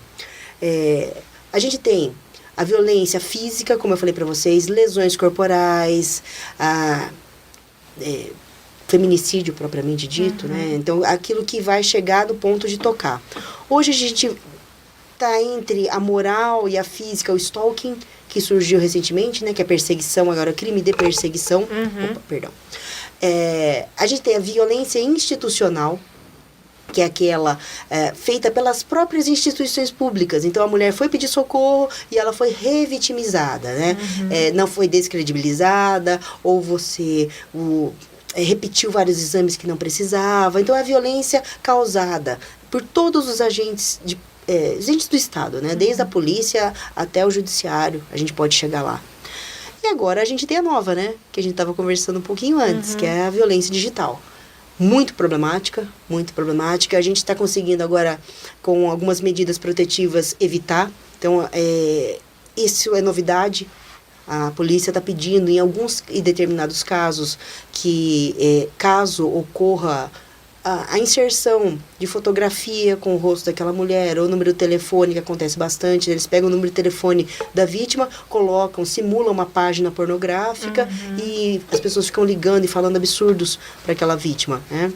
C: A gente tem a violência física, como eu falei para vocês, lesões corporais, feminicídio propriamente dito, né? Então, aquilo que vai chegar no ponto de tocar. Hoje a gente está entre a moral e a física, o stalking, que surgiu recentemente, né? Que é perseguição, agora crime de perseguição. Opa, perdão. A gente tem a violência institucional, que é aquela feita pelas próprias instituições públicas. Então, a mulher foi pedir socorro e ela foi revitimizada, né? Não foi descredibilizada, ou você repetiu vários exames que não precisava. Então, é a violência causada por todos os agentes do Estado, né? Desde a polícia até o judiciário, a gente pode chegar lá. E agora a gente tem a nova, né? Que a gente estava conversando um pouquinho antes, que é a violência digital. Muito problemática, muito problemática. A gente está conseguindo agora, com algumas medidas protetivas, evitar. Então, isso é novidade. A polícia está pedindo, em alguns e determinados casos, que caso ocorra a inserção de fotografia com o rosto daquela mulher, ou o número de telefone, que acontece bastante, eles pegam o número de telefone da vítima, colocam, simulam uma página pornográfica e as pessoas ficam ligando e falando absurdos para aquela vítima, né?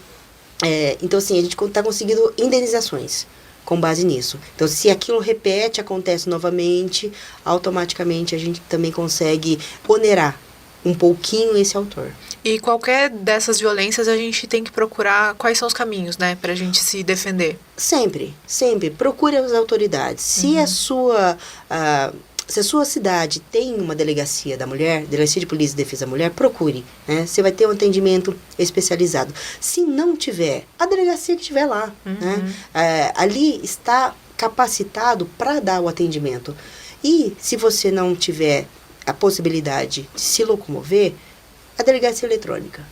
C: Então, assim, a gente está conseguindo indenizações com base nisso. Então, se aquilo repete, acontece novamente, automaticamente a gente também consegue onerar um pouquinho esse autor.
B: E qualquer dessas violências a gente tem que procurar quais são os caminhos, né, pra gente se defender.
C: Sempre, sempre. Procure as autoridades. Se a sua cidade tem uma delegacia da mulher, delegacia de polícia e defesa da mulher, procure, né? Você vai ter um atendimento especializado. Se não tiver, a delegacia que estiver lá, né? Ali está capacitado para dar o atendimento. E se você não tiver a possibilidade de se locomover, a delegacia eletrônica.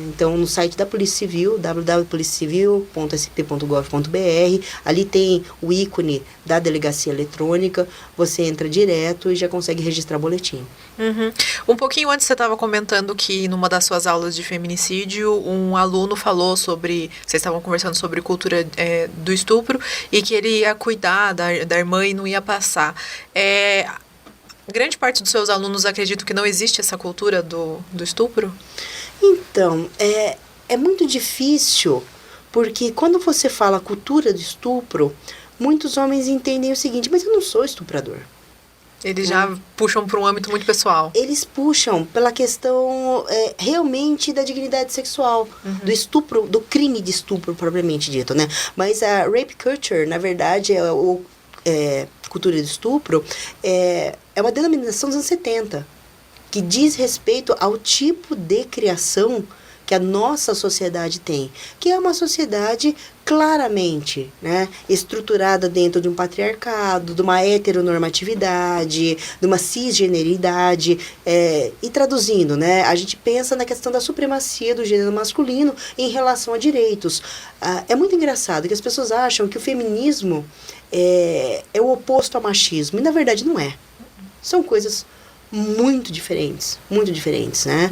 C: Então, no site da Polícia Civil, www.policiacivil.sp.gov.br, ali tem o ícone da delegacia eletrônica, você entra direto e já consegue registrar boletim.
B: Um pouquinho antes você estava comentando que numa das suas aulas de feminicídio, um aluno falou sobre, vocês estavam conversando sobre cultura do estupro, e que ele ia cuidar da irmã e não ia passar. Grande parte dos seus alunos acreditam que não existe essa cultura do estupro?
C: Então, é muito difícil, porque quando você fala cultura do estupro, muitos homens entendem o seguinte: mas eu não sou estuprador.
B: Eles já puxam para um âmbito muito pessoal.
C: Eles puxam pela questão realmente da dignidade sexual, do estupro, do crime de estupro propriamente dito, né? Mas a rape culture, na verdade, cultura do estupro, é uma denominação dos anos 70, que diz respeito ao tipo de criação que a nossa sociedade tem, que é uma sociedade claramente, né, estruturada dentro de um patriarcado, de uma heteronormatividade, de uma cisgeneridade, e traduzindo, né, a gente pensa na questão da supremacia do gênero masculino em relação a direitos. É muito engraçado que as pessoas acham que o feminismo é o oposto ao machismo, e na verdade não é. São coisas muito diferentes, né?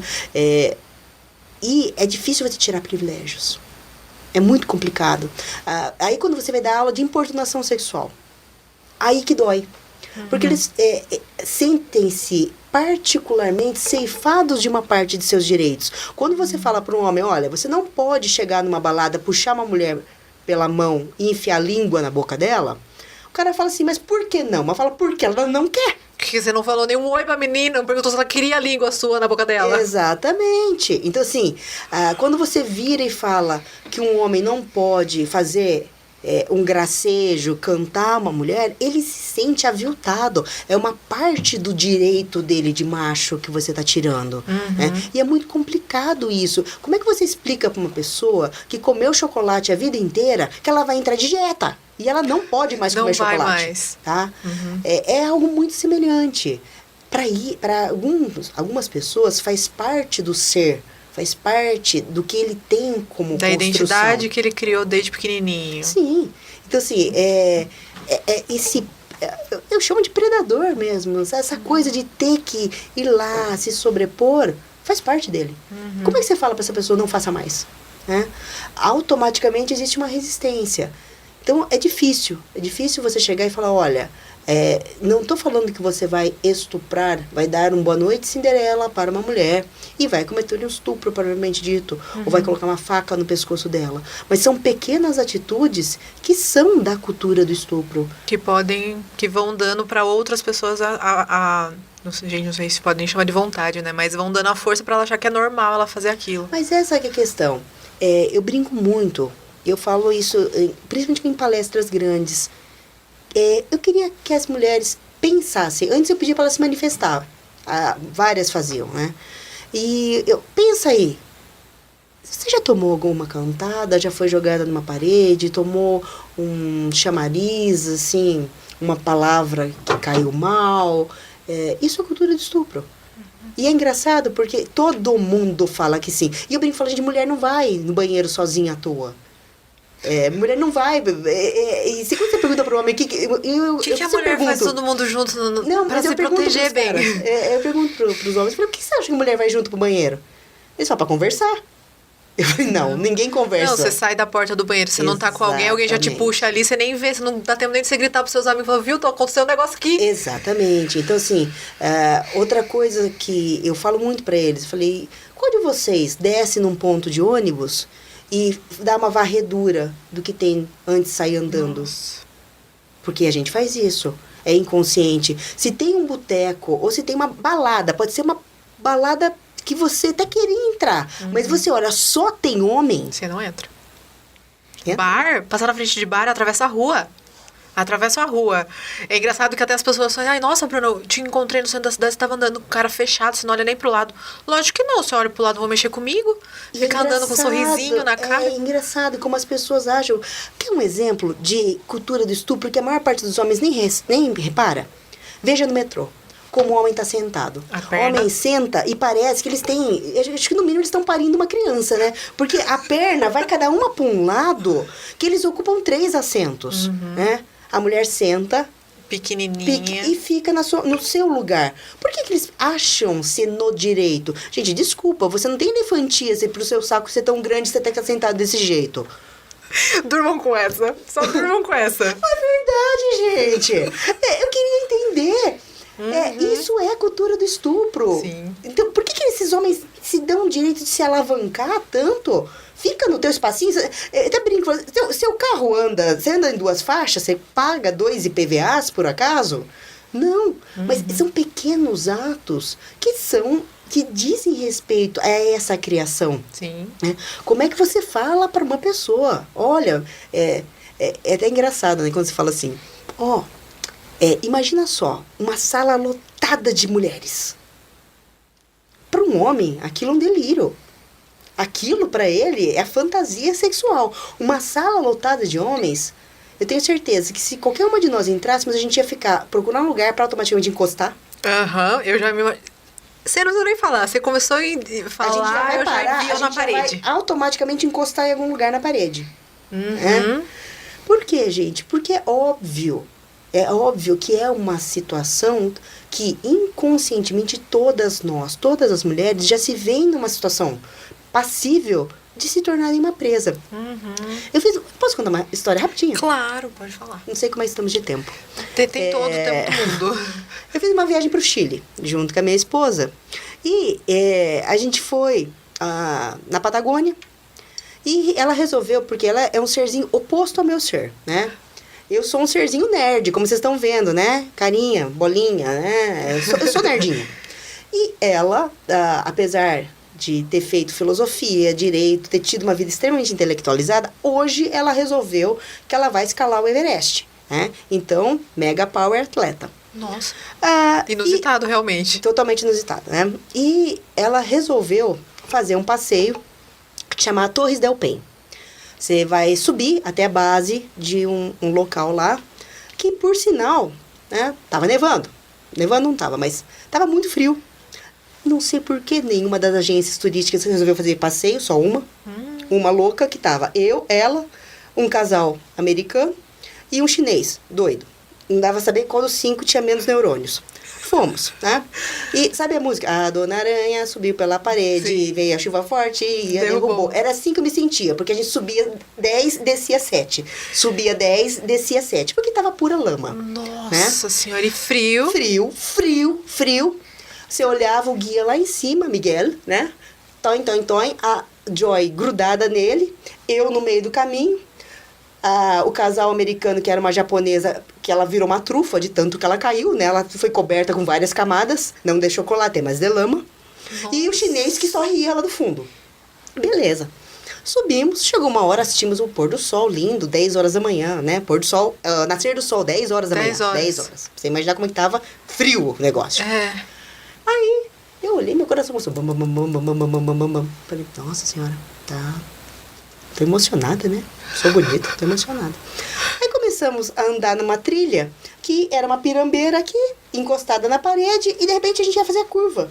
C: E é difícil você tirar privilégios. É muito complicado. Aí quando você vai dar aula de importunação sexual, aí que dói. Porque eles sentem-se particularmente ceifados de uma parte de seus direitos. Quando você fala para um homem, olha, você não pode chegar numa balada, puxar uma mulher pela mão e enfiar a língua na boca dela, o cara fala assim, mas por que não? Mas fala, porque ela não quer.
B: Que você não falou nenhum oi pra menina, não perguntou se ela queria a língua sua na boca dela.
C: Exatamente. Então, assim, quando você vira e fala que um homem não pode fazer um gracejo, cantar uma mulher, ele se sente aviltado. É uma parte do direito dele de macho que você está tirando. Né? E é muito complicado isso. Como é que você explica para uma pessoa que comeu chocolate a vida inteira que ela vai entrar de dieta? E ela não pode mais comer chocolate.
B: Não vai mais.
C: Tá? É algo muito semelhante. Para algumas pessoas faz parte do ser, faz parte do que ele tem como
B: da
C: construção.
B: identidade que ele criou desde pequenininho.
C: Sim. Então, assim, eu chamo de predador mesmo. Essa coisa de ter que ir lá, se sobrepor, faz parte dele. Como é que você fala para essa pessoa não faça mais? Né? Automaticamente existe uma resistência. Então, é difícil você chegar e falar, olha, não estou falando que você vai estuprar, vai dar um boa noite Cinderela para uma mulher e vai cometer um estupro, provavelmente dito, ou vai colocar uma faca no pescoço dela. Mas são pequenas atitudes que são da cultura do estupro.
B: Que vão dando para outras pessoas não sei, gente, não sei se podem chamar de vontade, né? Mas vão dando a força para ela achar que é normal ela fazer aquilo.
C: Mas essa que é a questão. Eu brinco muito. Eu falo isso, principalmente em palestras grandes. Eu queria que as mulheres pensassem. Antes eu pedia para elas se manifestar. Várias faziam, né? E pensa aí. Você já tomou alguma cantada? Já foi jogada numa parede? Tomou um chamariz, assim, uma palavra que caiu mal? Isso é cultura de estupro. E é engraçado porque todo mundo fala que sim. E eu brinco falando de mulher não vai no banheiro sozinha à toa. Mulher não vai. E quando você pergunta para o homem o que
B: a mulher faz todo mundo junto para se proteger bem?
C: Eu pergunto para os homens, por que você acha que a mulher vai junto pro banheiro? Eles falam para conversar. Eu falei, não, ninguém conversa.
B: Não, você sai da porta do banheiro, você não tá com alguém já te puxa ali, você nem vê, você não dá tempo nem de você gritar pros seus amigos, falar, viu, aconteceu um negócio aqui.
C: Exatamente. Então, assim, outra coisa que eu falo muito para eles, falei, qual de vocês desce num ponto de ônibus e dá uma varredura do que tem antes de sair andando?
B: Nossa.
C: Porque a gente faz isso, é inconsciente. Se tem um boteco ou se tem uma balada, pode ser uma balada que você até queria entrar, mas você olha, só tem homem.
B: Você não entra. Bar, passar na frente de bar, atravessa a rua. É engraçado que até as pessoas falam, ai, nossa, Bruno, eu te encontrei no centro da cidade, você tava andando com o cara fechado, você não olha nem pro lado. Lógico que não, você olha pro lado, vou mexer comigo, ficar andando com um sorrisinho na cara.
C: É engraçado como as pessoas acham. Quer um exemplo de cultura do estupro que a maior parte dos homens nem repara? Veja no metrô. Como o homem está sentado. O homem senta e parece que eles têm... Acho que no mínimo eles estão parindo uma criança, né? Porque a perna vai cada uma para um lado, que eles ocupam 3 assentos, né? A mulher senta...
B: Pequenininha.
C: E fica no seu lugar. Por que eles acham ser no direito? Gente, desculpa, você não tem elefantia se pro seu saco ser tão grande você tem que estar sentado desse jeito.
B: Durmam com essa. Só durmam com essa.
C: É verdade, gente. Eu queria entender... Isso é a cultura do estupro.
B: Sim.
C: Então, por que esses homens se dão o direito de se alavancar tanto? Fica no teu espacinho. Eu até brinco, seu carro você anda em 2 faixas, você paga 2 IPVAs por acaso? Não, mas são pequenos atos que dizem respeito a essa criação.
B: Sim.
C: Né? Como é que você fala para uma pessoa? Olha, é até engraçado, né, quando você fala assim, imagina só, uma sala lotada de mulheres. Para um homem, aquilo é um delírio. Aquilo, para ele, é a fantasia sexual. Uma sala lotada de homens, eu tenho certeza que se qualquer uma de nós entrássemos, a gente ia procurar um lugar para automaticamente encostar.
B: Eu já me... Você não precisa nem falar, você começou a falar, eu já vi na parede.
C: Vai automaticamente encostar em algum lugar na parede. Por quê, gente? Porque é óbvio. É óbvio que é uma situação que inconscientemente todas as mulheres já se veem numa situação passível de se tornarem uma presa. Posso contar uma história rapidinho?
B: Claro, pode falar.
C: Não sei como é que estamos de tempo.
B: Tem todo o tempo do mundo.
C: Eu fiz uma viagem para o Chile, junto com a minha esposa. E a gente foi na Patagônia. E ela resolveu, porque ela é um serzinho oposto ao meu ser, né? Eu sou um serzinho nerd, como vocês estão vendo, né? Carinha, bolinha, né? Eu sou nerdinha. E ela, apesar de ter feito filosofia, direito, ter tido uma vida extremamente intelectualizada, hoje ela resolveu que ela vai escalar o Everest, né? Então, mega power atleta.
B: Nossa. Inusitado, realmente.
C: Totalmente inusitado, né? E ela resolveu fazer um passeio chamado Torres del Paine. Você vai subir até a base de um local lá, que por sinal, né, tava nevando. Nevando não tava, mas tava muito frio. Não sei por que nenhuma das agências turísticas resolveu fazer passeio, só uma. Uma louca que tava eu, ela, um casal americano e um chinês doido. Não dava a saber qual dos 5 tinha menos neurônios. Fomos, né? E sabe a música? A Dona Aranha subiu pela parede,
B: Sim.
C: veio a chuva forte e a derrubou. Era assim que eu me sentia, porque a gente subia 10, descia 7. Subia 10, descia 7, porque tava pura lama.
B: Nossa senhora, e frio.
C: Frio. Você olhava o guia lá em cima, Miguel, né? Toin, a Joy grudada nele, eu no meio do caminho. O casal americano, que era uma japonesa, que ela virou uma trufa de tanto que ela caiu, né? Ela foi coberta com várias camadas, não de chocolate, mas de lama.
B: Nossa.
C: E o chinês que só ria lá do fundo. Beleza. Subimos, chegou uma hora, assistimos o pôr do sol lindo, 10 horas da manhã, né? Pôr do sol, nascer do sol, 10 horas da manhã. 10 horas. Pra você imaginar como é que tava frio o negócio. Aí, eu olhei, meu coração começou. Falei, nossa senhora, tô emocionada, né? Sou bonita, tô emocionada. Aí começamos a andar numa trilha que era uma pirambeira aqui, encostada na parede, e de repente a gente ia fazer a curva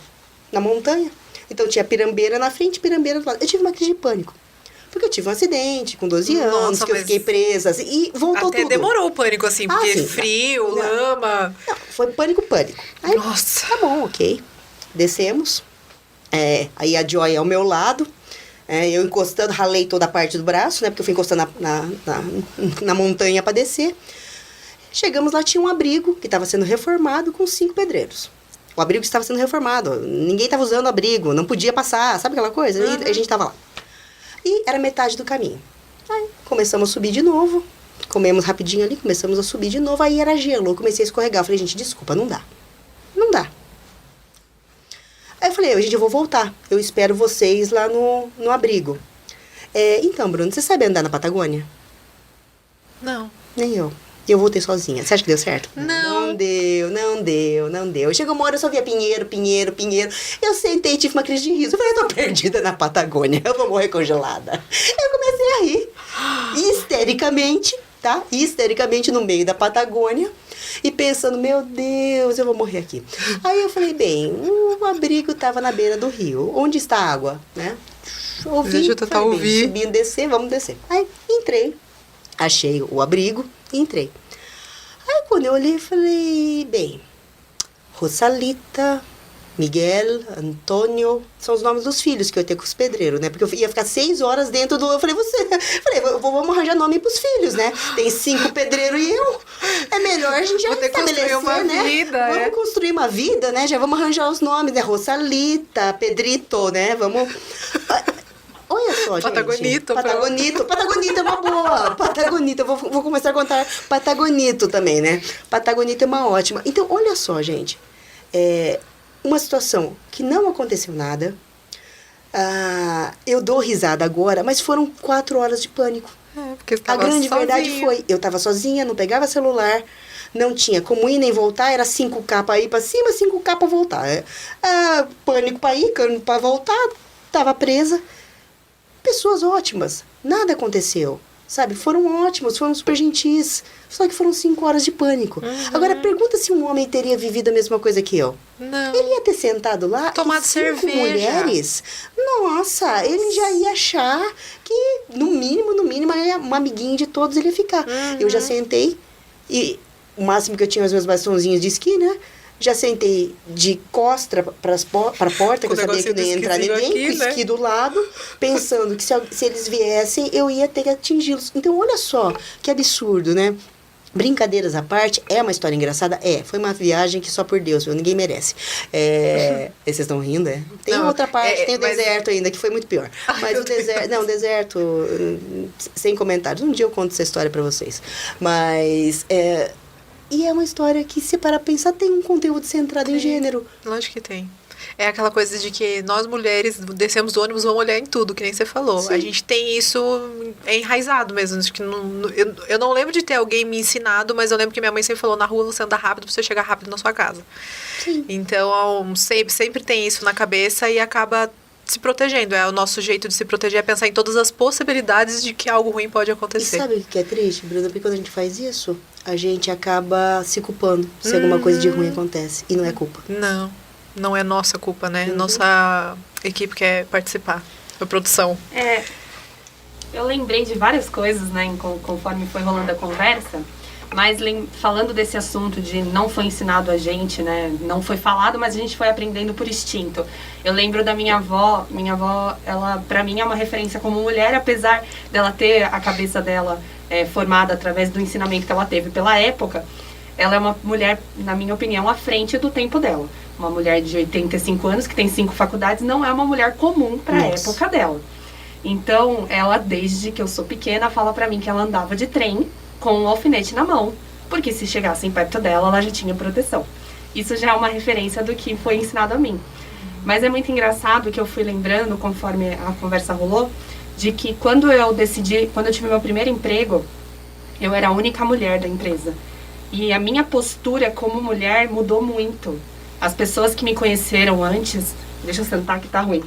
C: na montanha. Então tinha pirambeira na frente, pirambeira do lado. Eu tive uma crise de pânico. Porque eu tive um acidente com 12 anos, que eu fiquei presa, assim, e voltou
B: até
C: tudo.
B: demorou o pânico, assim, porque
C: sim,
B: frio,
C: não.
B: lama.
C: Não, foi pânico. Aí,
B: Nossa.
C: tá bom, ok. Descemos. Aí a Joy ao meu lado. Eu encostando, ralei toda a parte do braço, né? Porque eu fui encostando na montanha para descer. Chegamos lá, tinha um abrigo que estava sendo reformado com 5 pedreiros. O abrigo estava sendo reformado. Ninguém estava usando o abrigo, não podia passar, sabe aquela coisa? E a gente estava lá. E era metade do caminho. Aí começamos a subir de novo. Comemos rapidinho ali, começamos a subir de novo. Aí era gelo, eu comecei a escorregar. Eu falei, gente, desculpa, não dá. Aí eu falei, gente, eu vou voltar. Eu espero vocês lá no abrigo. Então, Bruno, você sabe andar na Patagônia?
B: Não.
C: Nem eu. E eu voltei sozinha. Você acha que deu certo?
B: Não.
C: Não deu. Chegou uma hora, eu só via pinheiro. Eu sentei e tive uma crise de riso. Eu falei, eu tô perdida na Patagônia. Eu vou morrer congelada. Eu comecei a rir. Histericamente no meio da Patagônia. E pensando, meu Deus, eu vou morrer aqui. Aí eu falei, bem, o abrigo estava na beira do rio. Onde está a água, né?
B: Deixa eu tentar ouvir.
C: Subindo, descer, vamos descer. Aí entrei, achei o abrigo e entrei. Aí quando eu olhei, falei, bem, Rosalita, Miguel, Antônio, são os nomes dos filhos que eu ia ter com os pedreiros, né? Porque eu ia ficar 6 horas dentro do... Eu falei, vamos arranjar nome pros filhos, né? Tem 5 pedreiros e eu. É melhor a gente já estabelecer, né? Vamos construir uma vida, né? Já vamos arranjar os nomes, né? Rosalita, Pedrito, né? Vamos... Olha só, gente. Patagonito é uma boa. Patagonito, eu vou começar a contar Patagonito também, né? Patagonito é uma ótima. Então, olha só, gente. Uma situação que não aconteceu nada. Eu dou risada agora, mas foram 4 horas de pânico.
B: Porque
C: a grande verdade foi, eu estava sozinha, não pegava celular, não tinha como ir nem voltar, era 5K para ir para cima, 5K para voltar. Pânico para ir, pânico para voltar, estava presa. Pessoas ótimas, nada aconteceu. Sabe, foram ótimos, foram super gentis. Só que foram 5 horas de pânico. Agora, pergunta se um homem teria vivido a mesma coisa que eu.
B: Não.
C: Ele ia ter sentado lá
B: tomado cerveja.
C: Mulheres. Nossa, ele já ia achar que, no mínimo, uma amiguinha de todos ele ia ficar. Eu já sentei, e o máximo que eu tinha os meus bastãozinhos de esqui, né? Já sentei de costa para a porta, que eu sabia que não ia entrar ninguém, com o esqui do lado, pensando que se eles viessem, eu ia ter que atingi-los. Então, olha só, que absurdo, né? Brincadeiras à parte, é uma história engraçada? Foi uma viagem que só por Deus, ninguém merece. Vocês estão rindo, Tem outra parte, tem o deserto ainda, que foi muito pior. Mas o deserto, o deserto, sem comentários. Um dia eu conto essa história para vocês. Mas... E é uma história que, se parar pra pensar, tem um conteúdo centrado em gênero.
B: Lógico que tem. É aquela coisa de que nós mulheres descemos do ônibus, vamos olhar em tudo, que nem você falou. Sim. A gente tem isso enraizado mesmo. Acho que eu não lembro de ter alguém me ensinado, mas eu lembro que minha mãe sempre falou, na rua você anda rápido pra você chegar rápido na sua casa.
C: Sim.
B: Então, sempre tem isso na cabeça e acaba se protegendo. O nosso jeito de se proteger é pensar em todas as possibilidades de que algo ruim pode acontecer.
C: E sabe o que é triste, Bruna? Porque quando a gente faz isso, a gente acaba se culpando se alguma coisa de ruim acontece. E não é culpa.
B: Não é nossa culpa, né? Nossa equipe quer participar. A produção.
D: Eu lembrei de várias coisas, né, conforme foi rolando a conversa. Mas falando desse assunto de não foi ensinado a gente, né? Não foi falado, mas a gente foi aprendendo por instinto. Eu lembro da minha avó. Minha avó, ela, pra mim, é uma referência como mulher, apesar dela ter a cabeça dela formada através do ensinamento que ela teve pela época. Ela é uma mulher, na minha opinião, à frente do tempo dela. Uma mulher de 85 anos, que tem 5 faculdades, não é uma mulher comum pra época dela. Então, ela, desde que eu sou pequena, fala pra mim que ela andava de trem com um alfinete na mão, porque se chegassem perto dela, ela já tinha proteção. Isso já é uma referência do que foi ensinado a mim. Mas é muito engraçado que eu fui lembrando, conforme a conversa rolou, de que quando eu tive meu primeiro emprego, eu era a única mulher da empresa. E a minha postura como mulher mudou muito. As pessoas que me conheceram antes... Deixa eu sentar que tá ruim.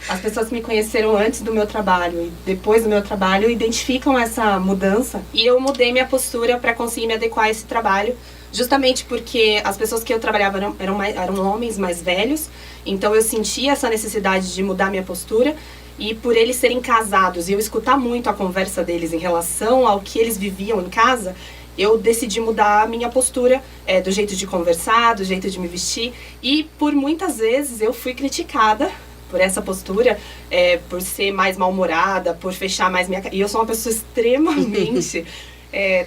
D: As pessoas que me conheceram antes do meu trabalho e depois do meu trabalho identificam essa mudança. E eu mudei minha postura para conseguir me adequar a esse trabalho. Justamente porque as pessoas que eu trabalhava eram homens mais velhos. Então eu sentia essa necessidade de mudar minha postura. E por eles serem casados e eu escutar muito a conversa deles em relação ao que eles viviam em casa... Eu decidi mudar a minha postura, do jeito de conversar, do jeito de me vestir. E por muitas vezes eu fui criticada por essa postura, por ser mais mal-humorada, por fechar mais minha cara. E eu sou uma pessoa extremamente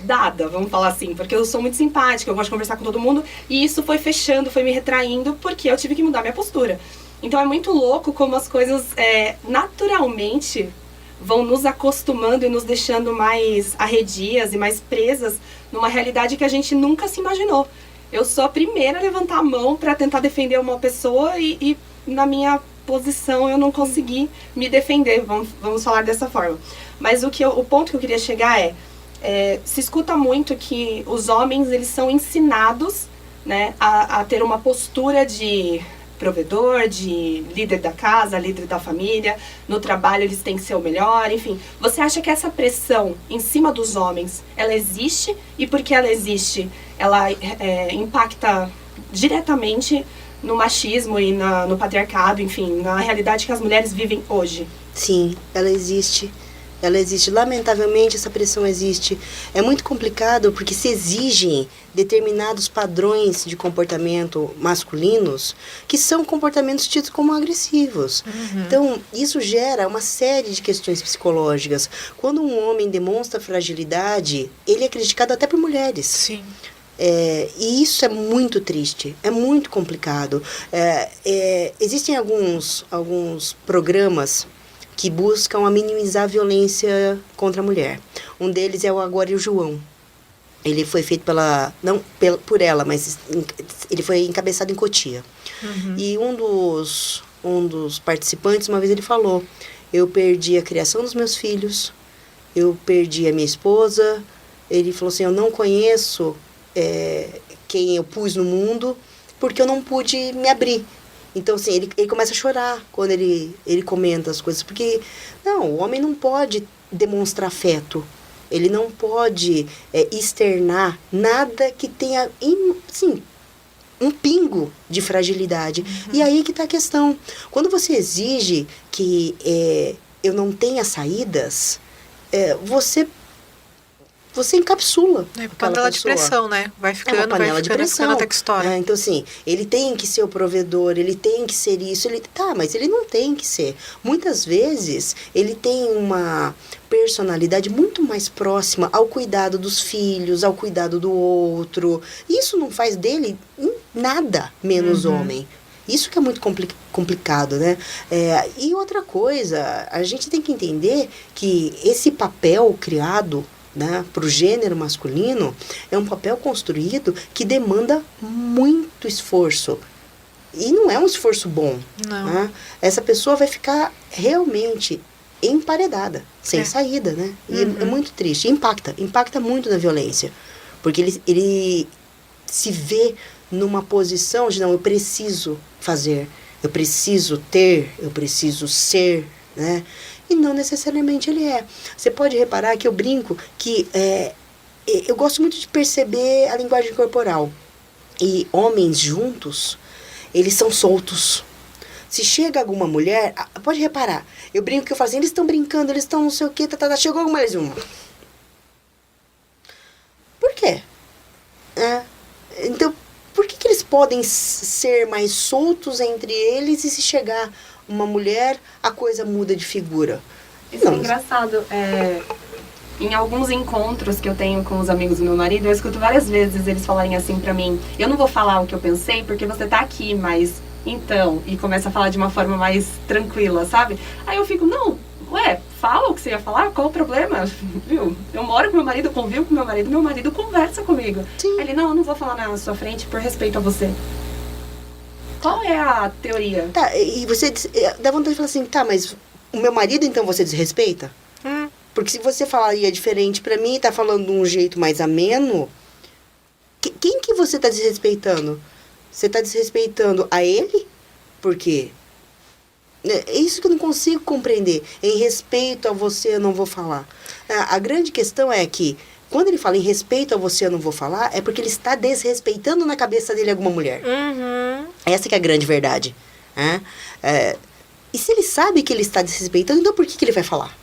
D: dada, vamos falar assim, porque eu sou muito simpática, eu gosto de conversar com todo mundo. E isso foi fechando, foi me retraindo, porque eu tive que mudar minha postura. Então é muito louco como as coisas naturalmente vão nos acostumando e nos deixando mais arredias e mais presas numa realidade que a gente nunca se imaginou. Eu sou a primeira a levantar a mão para tentar defender uma pessoa e na minha posição eu não consegui me defender, vamos falar dessa forma. Mas o ponto que eu queria chegar se escuta muito que os homens eles são ensinados, né, a ter uma postura de provedor, de líder da casa, líder da família, no trabalho eles têm que ser o melhor, enfim. Você acha que essa pressão em cima dos homens, ela existe? E porque ela existe, ela impacta diretamente no machismo e no patriarcado, enfim, na realidade que as mulheres vivem hoje?
C: Sim, ela existe. Ela existe. Lamentavelmente, essa pressão existe. É muito complicado porque se exigem determinados padrões de comportamento masculinos que são comportamentos tidos como agressivos. Então, isso gera uma série de questões psicológicas. Quando um homem demonstra fragilidade, ele é criticado até por mulheres.
B: Sim.
C: E isso é muito triste, é muito complicado. Existem alguns programas que buscam minimizar a violência contra a mulher. Um deles é o Agora e o João. Ele foi feito por ela, mas ele foi encabeçado em Cotia. E um dos participantes, uma vez ele falou, eu perdi a criação dos meus filhos, eu perdi a minha esposa. Ele falou assim, eu não conheço quem eu pus no mundo, porque eu não pude me abrir. Então, assim, ele começa a chorar quando ele comenta as coisas. Porque, o homem não pode demonstrar afeto. Ele não pode externar nada que tenha, sim, um pingo de fragilidade. E aí que está a questão. Quando você exige que eu não tenha saídas, você encapsula.
B: Panela de pressão, né? Vai ficando,
C: uma panela de pressão.
B: Até que estoura.
C: Então, assim, ele tem que ser o provedor, ele tem que ser isso. Mas ele não tem que ser. Muitas vezes, ele tem uma personalidade muito mais próxima ao cuidado dos filhos, ao cuidado do outro. Isso não faz dele nada menos homem. Isso que é muito complicado, né? E outra coisa, a gente tem que entender que esse papel criado, né, para o gênero masculino, é um papel construído que demanda muito esforço. E não é um esforço bom. Né? Essa pessoa vai ficar realmente emparedada, sem saída, né? E é muito triste. Impacta muito na violência. Porque ele se vê numa posição de, não, eu preciso fazer. eu preciso ter, eu preciso ser, né? E não necessariamente ele é. Você pode reparar que eu brinco que eu gosto muito de perceber a linguagem corporal. E homens juntos, eles são soltos. Se chega alguma mulher, pode reparar, eu brinco que eu falo assim, eles estão brincando, eles estão não sei o quê, chegou alguma mulher, por quê? Então, por que eles podem ser mais soltos entre eles e se chegar uma mulher, a coisa muda de figura?
D: Isso é engraçado. Em alguns encontros que eu tenho com os amigos do meu marido, eu escuto várias vezes eles falarem assim pra mim, eu não vou falar o que eu pensei porque você tá aqui, mas então, e começa a falar de uma forma mais tranquila, sabe? Aí eu fico, não, fala o que você ia falar, qual o problema? Viu? Eu moro com meu marido, convivo com meu marido conversa comigo.
C: Sim.
D: Ele, não, eu não vou falar na sua frente por respeito a você. Qual é a teoria?
C: Tá, e você dá vontade de falar assim, tá, mas o meu marido então você desrespeita? Porque se você falaria diferente pra mim, tá falando de um jeito mais ameno, quem que você tá desrespeitando? Você tá desrespeitando a ele? Por quê? É isso que eu não consigo compreender. Em respeito a você, eu não vou falar. A grande questão é que, quando ele fala em respeito a você, eu não vou falar, é porque ele está desrespeitando na cabeça dele alguma mulher. Essa que é a grande verdade. E se ele sabe que ele está desrespeitando, então por que ele vai falar?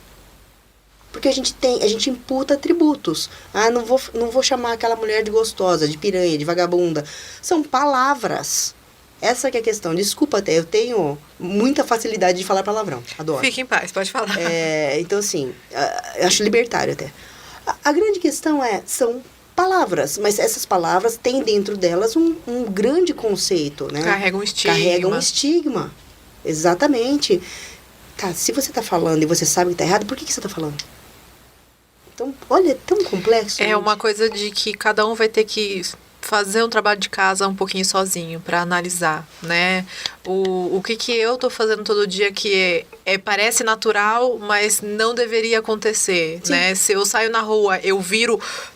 C: Porque a gente imputa atributos. Não vou chamar aquela mulher de gostosa, de piranha, de vagabunda. São palavras. Essa que é a questão. Desculpa até, eu tenho muita facilidade de falar palavrão. Adoro.
B: Fique em paz, pode falar.
C: Então, assim, eu acho libertário até. A grande questão são palavras, mas essas palavras têm dentro delas um grande conceito, né?
B: Carregam um estigma.
C: Exatamente. Tá, se você tá falando e você sabe que tá errado, por que você tá falando? Então, olha, é tão complexo.
B: É uma coisa de que cada um vai ter que fazer um trabalho de casa um pouquinho sozinho para analisar, né? O que eu tô fazendo todo dia que parece natural, mas não deveria acontecer, né? Se eu saio na rua,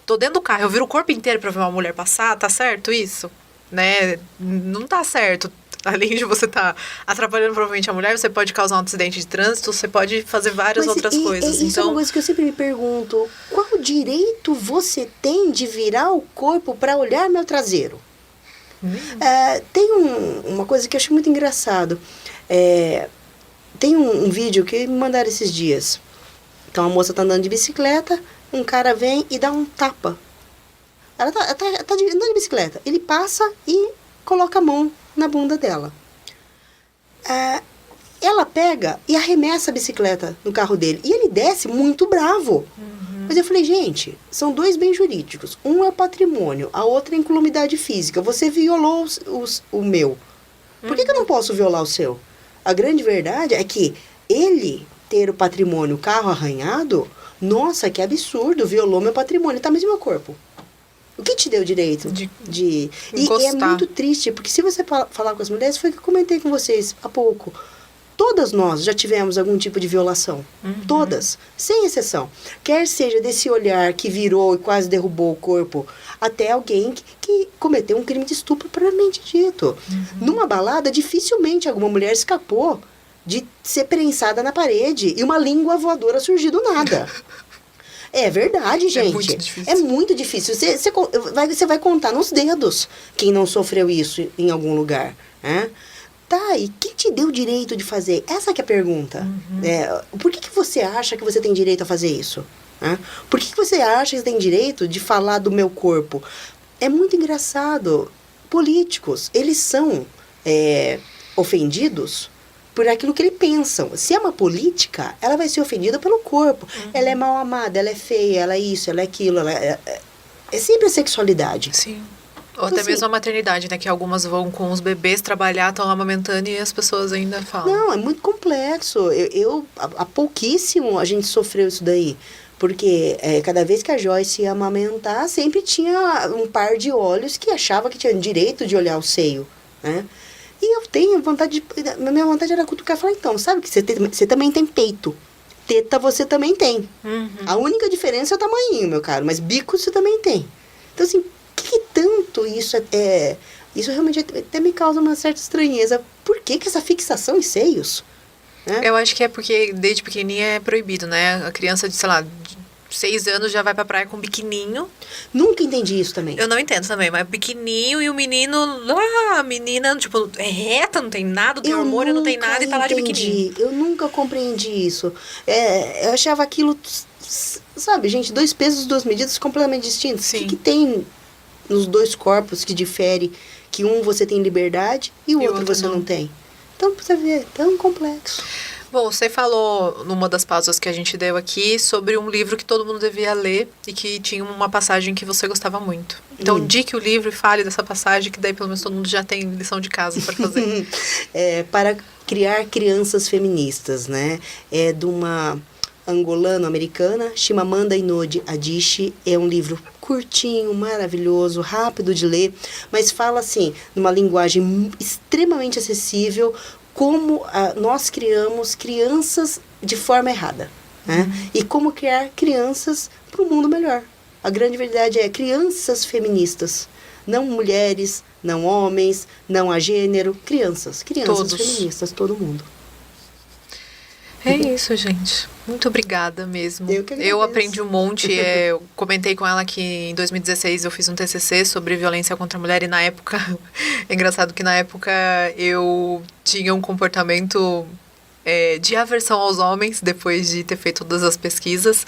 B: tô dentro do carro, eu viro o corpo inteiro para ver uma mulher passar, tá certo isso? Né? Não tá certo. Além de você estar atrapalhando provavelmente a mulher, você pode causar um acidente de trânsito, você pode fazer várias outras coisas.
C: Isso
B: então,
C: é uma coisa que eu sempre me pergunto. Qual direito você tem de virar o corpo para olhar meu traseiro? Tem uma coisa que eu acho muito engraçado. Tem um vídeo que me mandaram esses dias. Então, a moça tá andando de bicicleta, um cara vem e dá um tapa. Ela tá andando de bicicleta. Ele passa e coloca a mão na bunda dela. Ela pega e arremessa a bicicleta no carro dele. E ele desce muito bravo. Mas eu falei, gente, são dois bens jurídicos. Um é o patrimônio, a outra é a incolumidade física. Você violou o meu. Por que eu não posso violar o seu? A grande verdade é que ele ter o patrimônio, o carro arranhado, nossa, que absurdo, violou meu patrimônio. Tá, mas e meu corpo? O que te deu direito de E é muito triste, porque se você falar com as mulheres, foi o que eu comentei com vocês há pouco. Todas nós já tivemos algum tipo de violação. Todas, sem exceção. Quer seja desse olhar que virou e quase derrubou o corpo, até alguém que cometeu um crime de estupro propriamente dito. Numa balada, dificilmente alguma mulher escapou de ser prensada na parede e uma língua voadora surgir do nada. É verdade, gente. É muito difícil. Você vai contar nos dedos quem não sofreu isso em algum lugar. Né? Tá, e quem te deu o direito de fazer? Essa que é a pergunta. Por que você acha que você tem direito a fazer isso? Por que você acha que você tem direito de falar do meu corpo? É muito engraçado. Políticos, eles são ofendidos por aquilo que eles pensam. Se é uma política, ela vai ser ofendida pelo corpo. Ela é mal amada, ela é feia, ela é isso, ela é aquilo. É sempre a sexualidade.
B: Sim. Ou até mesmo a maternidade, né? Que algumas vão com os bebês trabalhar, estão amamentando e as pessoas ainda falam.
C: Não, é muito complexo. Há pouquíssimo a gente sofreu isso daí. Porque cada vez que a Joyce ia amamentar, sempre tinha um par de olhos que achava que tinha direito de olhar o seio, né? E eu tenho vontade minha vontade era cutucar e falar, então, sabe que você também tem peito. Teta você também tem. A única diferença é o tamanho, meu caro, mas bico você também tem. Então, assim, que tanto isso Isso realmente até me causa uma certa estranheza. Por que essa fixação em seios? Né?
B: Eu acho que é porque desde pequenininha é proibido, né? A criança de, sei lá, de 6 anos já vai pra praia com biquininho.
C: Nunca entendi isso também.
B: Eu não entendo também, mas biquininho e o menino, a menina, tipo, é reta, não tem nada, não tem hormônio, não tem nada e tá lá de biquininho.
C: Eu nunca compreendi isso. Eu achava aquilo, sabe, gente, 2 pesos, 2 medidas completamente distintos.
B: Sim.
C: O que tem nos 2 corpos que difere que um você tem liberdade e o outro você não tem? Então, pra você ver, é tão complexo.
B: Bom, você falou numa das pausas que a gente deu aqui sobre um livro que todo mundo devia ler e que tinha uma passagem que você gostava muito. Então, indique o livro e fale dessa passagem, que daí pelo menos todo mundo já tem lição de casa para fazer.
C: Para criar crianças feministas, né? É de uma angolano-americana, Chimamanda Ngozi Adichie. É um livro curtinho, maravilhoso, rápido de ler, mas fala assim, numa linguagem extremamente acessível, como nós criamos crianças de forma errada, né? E como criar crianças para um mundo melhor. A grande verdade é crianças feministas, não mulheres, não homens, não a gênero, crianças
B: Todos.
C: feministas, todo mundo.
B: É isso, gente. Muito obrigada mesmo.
C: Eu que agradeço.
B: Eu aprendi um monte. Eu comentei com ela que em 2016 eu fiz um TCC sobre violência contra a mulher e na época... É engraçado que na época eu tinha um comportamento de aversão aos homens, depois de ter feito todas as pesquisas,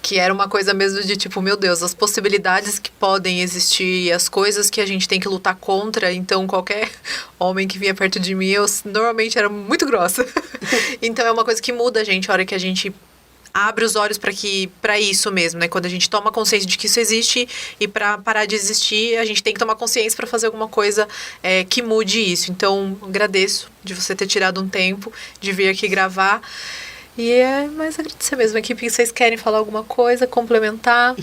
B: que era uma coisa mesmo de tipo, meu Deus, as possibilidades que podem existir, as coisas que a gente tem que lutar contra, então qualquer homem que vinha perto de mim, eu normalmente era muito grossa. Então é uma coisa que muda a gente, a hora que a gente abre os olhos para isso mesmo, né? Quando a gente toma consciência de que isso existe e para parar de existir, a gente tem que tomar consciência para fazer alguma coisa que mude isso. Então, agradeço de você ter tirado um tempo de vir aqui gravar. E é mais agradecer mesmo. Equipe, vocês querem falar alguma coisa, complementar?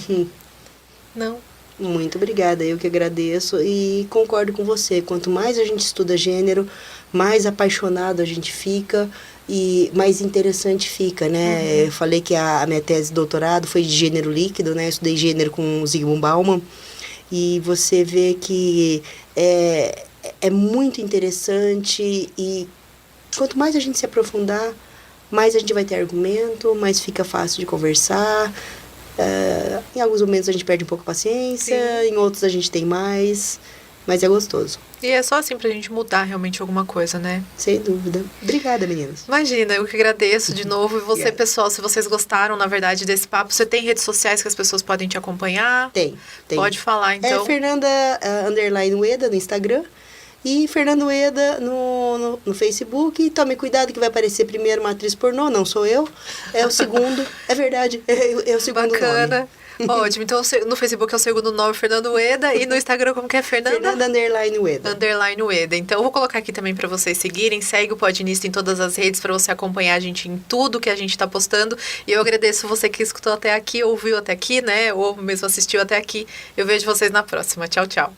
B: Não?
C: Muito obrigada, eu que agradeço e concordo com você. Quanto mais a gente estuda gênero, mais apaixonado a gente fica e mais interessante fica, né? Eu falei que a minha tese de doutorado foi de gênero líquido, né? Eu estudei gênero com o Zygmunt Bauman e você vê que é muito interessante e quanto mais a gente se aprofundar, mais a gente vai ter argumento, mais fica fácil de conversar. Em alguns momentos a gente perde um pouco a paciência, em outros a gente tem mais, mas é gostoso.
B: E é só assim pra gente mudar realmente alguma coisa, né?
C: Sem dúvida. Obrigada, meninas.
B: Imagina, eu que agradeço de novo. E você, pessoal, se vocês gostaram, na verdade, desse papo, você tem redes sociais que as pessoas podem te acompanhar?
C: Tem.
B: Pode falar, então.
C: É Fernanda _Ueda no Instagram e Fernando Ueda no Facebook. E tome cuidado que vai aparecer primeiro uma atriz pornô, não sou eu. É o segundo, é verdade, é o segundo
B: Bacana.
C: nome.
B: Ótimo, então no Facebook é o segundo nome, Fernando Ueda, e no Instagram como que é, Fernanda?
C: Fernanda _Ueda.
B: _Ueda. Então eu vou colocar aqui também para vocês seguirem, segue o Podinista em todas as redes para você acompanhar a gente em tudo que a gente tá postando, e eu agradeço você que escutou até aqui, ouviu até aqui, né, ou mesmo assistiu até aqui. Eu vejo vocês na próxima. Tchau, tchau.